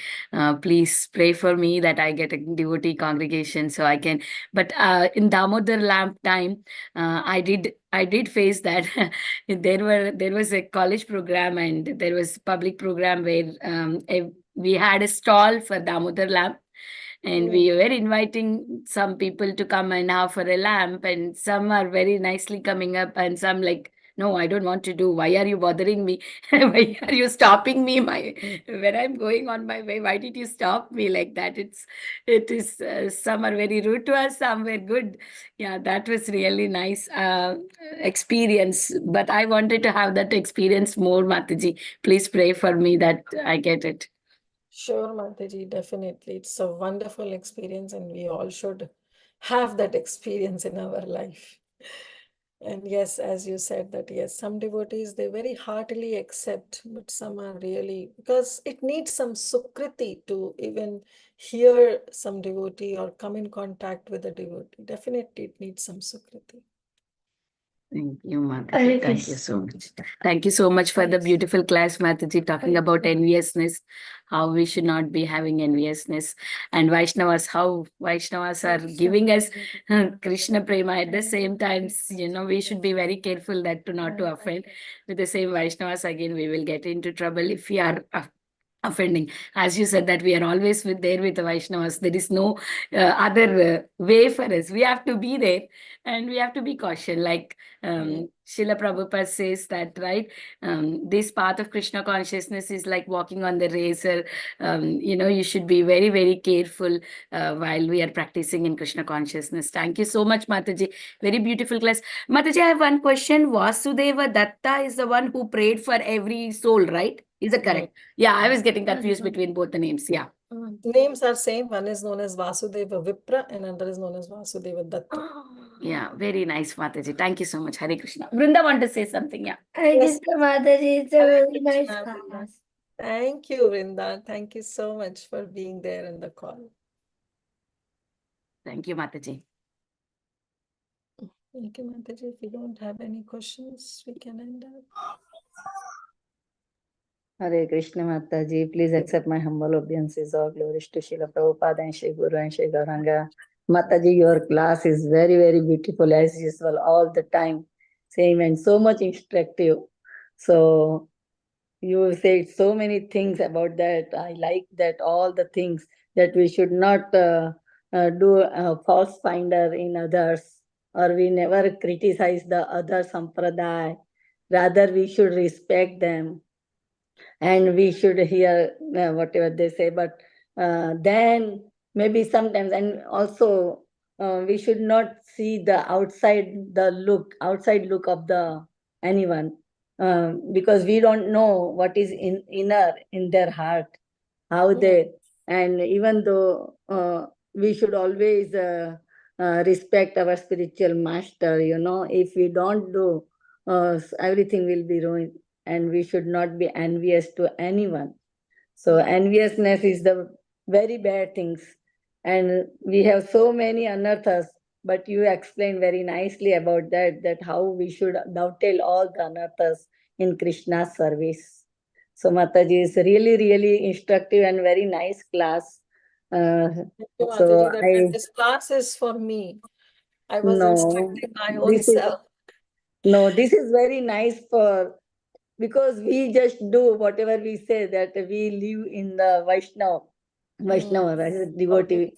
Please pray for me that I get a devotee congregation so I can. But in Damodar lamp time, I did face that. There was a college program and there was public program where we had a stall for Damodar lamp. And we were inviting some people to come and have for a lamp, and some are very nicely coming up, and some like, no, I don't want to do. Why are you bothering me? Why are you stopping me when I'm going on my way? Why did you stop me like that? It is some are very rude to us, some were good. Yeah, that was really nice experience. But I wanted to have that experience more, Mataji. Please pray for me that I get it. Sure, Mataji, definitely. It's a wonderful experience and we all should have that experience in our life. And yes, as you said that, yes, some devotees, they very heartily accept, but some are really, because it needs some sukriti to even hear some devotee or come in contact with a devotee. Definitely it needs some sukriti. Thank you, Mataji. Thank you so much. Thank you so much for the beautiful class, Mataji, talking about enviousness, how we should not be having enviousness, and Vaishnavas, how Vaishnavas are giving us Krishna Prema at the same time. We should be very careful that not to offend. With the same Vaishnavas, again, we will get into trouble if we are offending. As you said that we are always there with the Vaishnavas. There is no other way for us. We have to be there and we have to be cautious. Like Srila Prabhupada says that, right? This path of Krishna consciousness is like walking on the razor. You should be very, very careful while we are practicing in Krishna consciousness. Thank you so much, Mataji. Very beautiful class. Mataji, I have one question. Vasudeva Datta is the one who prayed for every soul, right? Is that correct? Yeah, I was getting confused between both the names. Yeah. The names are same. One is known as Vasudeva Vipra and another is known as Vasudeva Datta. Yeah, very nice, Mataji. Thank you so much. Hare Krishna. Vrinda want to say something. Yeah. Hare Krishna Mataji, it's a Hare really nice Krishna, Vrinda. class. Thank you, Vrinda. Thank you so much for being there in the call. Thank you, Mataji. Thank you, Mataji. If you don't have any questions, we can end up. Hare Krishna Mataji, please accept my humble obeisances. All glories to Srila Prabhupada and Shri Guru and Shri Gauranga. Mataji, your class is very, very beautiful as usual, all the time. Same and so much instructive. So you said so many things about that. I like that, all the things that we should not do a false finder in others, or we never criticize the other sampradaya. Rather, we should respect them and we should hear whatever they say. But then maybe sometimes, and also we should not see the outside look of the anyone, because we don't know what is inner in their heart, how they, and even though we should always respect our spiritual master, if we don't do, everything will be ruined, and we should not be envious to anyone. So enviousness is the very bad things, and we have so many anarthas, but you explained very nicely about that how we should dovetail all the anarthas in Krishna's service. So Mataji, is really, really instructive and very nice class. Thank you, So Mataji, this class is for me. I was instructing my own self. No, this is very nice because we just do whatever we say, that we live in the Vaishnava, devotee,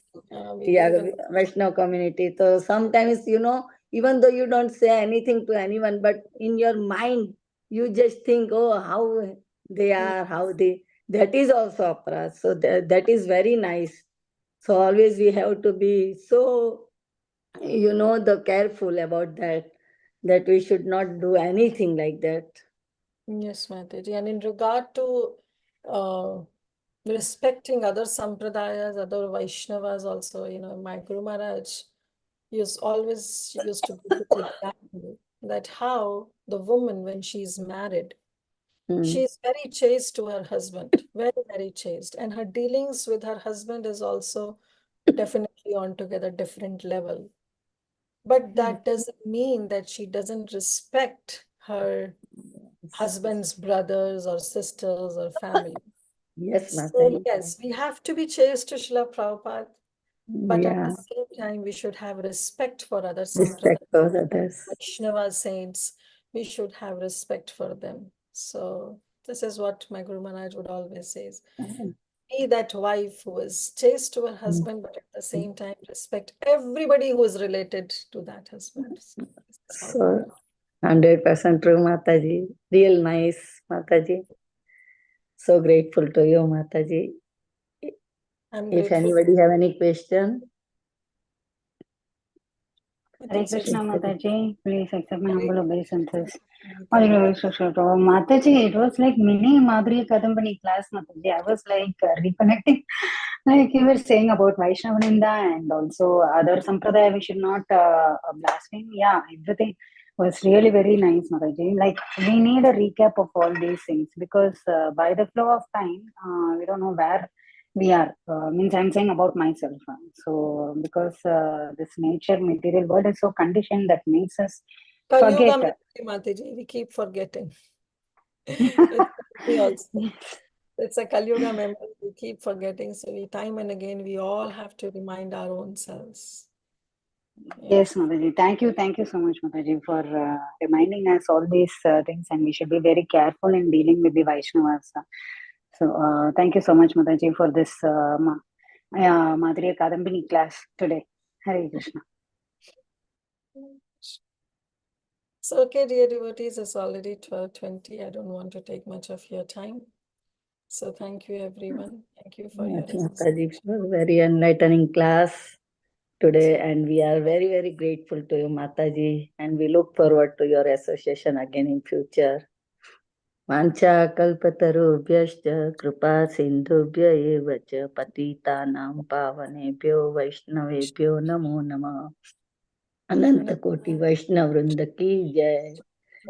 Vaishnava community. So sometimes, even though you don't say anything to anyone, but in your mind, you just think, oh, how they are, that is also opera. So that is very nice. So always we have to be so, the careful about that we should not do anything like that. Yes, Mataji. And in regard to respecting other sampradayas, other Vaishnavas also, my Guru Maharaj always used to give the example that how the woman, when she's married, she's very chaste to her husband, very, very chaste. And her dealings with her husband is also definitely on together different level. But that doesn't mean that she doesn't respect her husband's brothers or sisters or family. Yes, So yes, we have to be chaste to Srila Prabhupada, but at the same time, we should have respect for other sampradayas, Vaishnava saints. We should have respect for them. So this is what my Guru Maharaj would always say. Be that wife who is chaste to her husband, but at the same time, respect everybody who is related to that husband. So 100% true, Mataji. Real nice, Mataji. So grateful to you, Mataji. If anybody have any question. Hare Krishna Mataji, please accept my humble obeisances. Mataji, it was like mini Madhya Kadambani class, Mataji. I was like reconnecting, like you were saying about Vaishnavananda and also other sampradaya we should not blaspheme. Yeah, everything was really very nice, Mataji. Like we need a recap of all these things because by the flow of time, we don't know where we are. Means I'm saying about myself. So because this nature material world is so conditioned that makes us forget. Mataji, we keep forgetting. It's a Kali Yuga memory. We keep forgetting. So time and again, we all have to remind our own selves. Yes, Mataji. Thank you so much, Mataji, for reminding us all these things, and we should be very careful in dealing with the Vaishnavas. So thank you so much, Mataji, for this Madhya Kadambini class today. Hare Krishna. So, okay, dear devotees, it's already 12:20. I don't want to take much of your time. So thank you, everyone. Thank you for your Mataji, for very enlightening class today, and we are very, very grateful to you, Mataji, and we look forward to your association again in future. Vancha kalpatarubhyascha kripa sindhubhya eva cha patitanam pavanebhyo vaishnavebhyo namo namah. Ananta Koti Vaishnav Vrinda ki jai.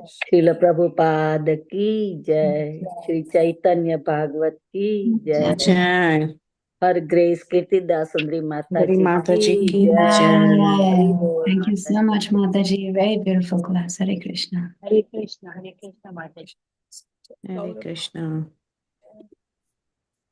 Srila Prabhupada ki jai. Shri Chaitanya Bhagavat ki jai. Jai. Her Grace Kirtida Sundari Sundari Mataji Mataji ki ki jai. jai. Hari Bol Thank you so Mataji. much, Mataji. Very beautiful class. Hare Krishna. Hare Krishna, Mataji. Hare Krishna.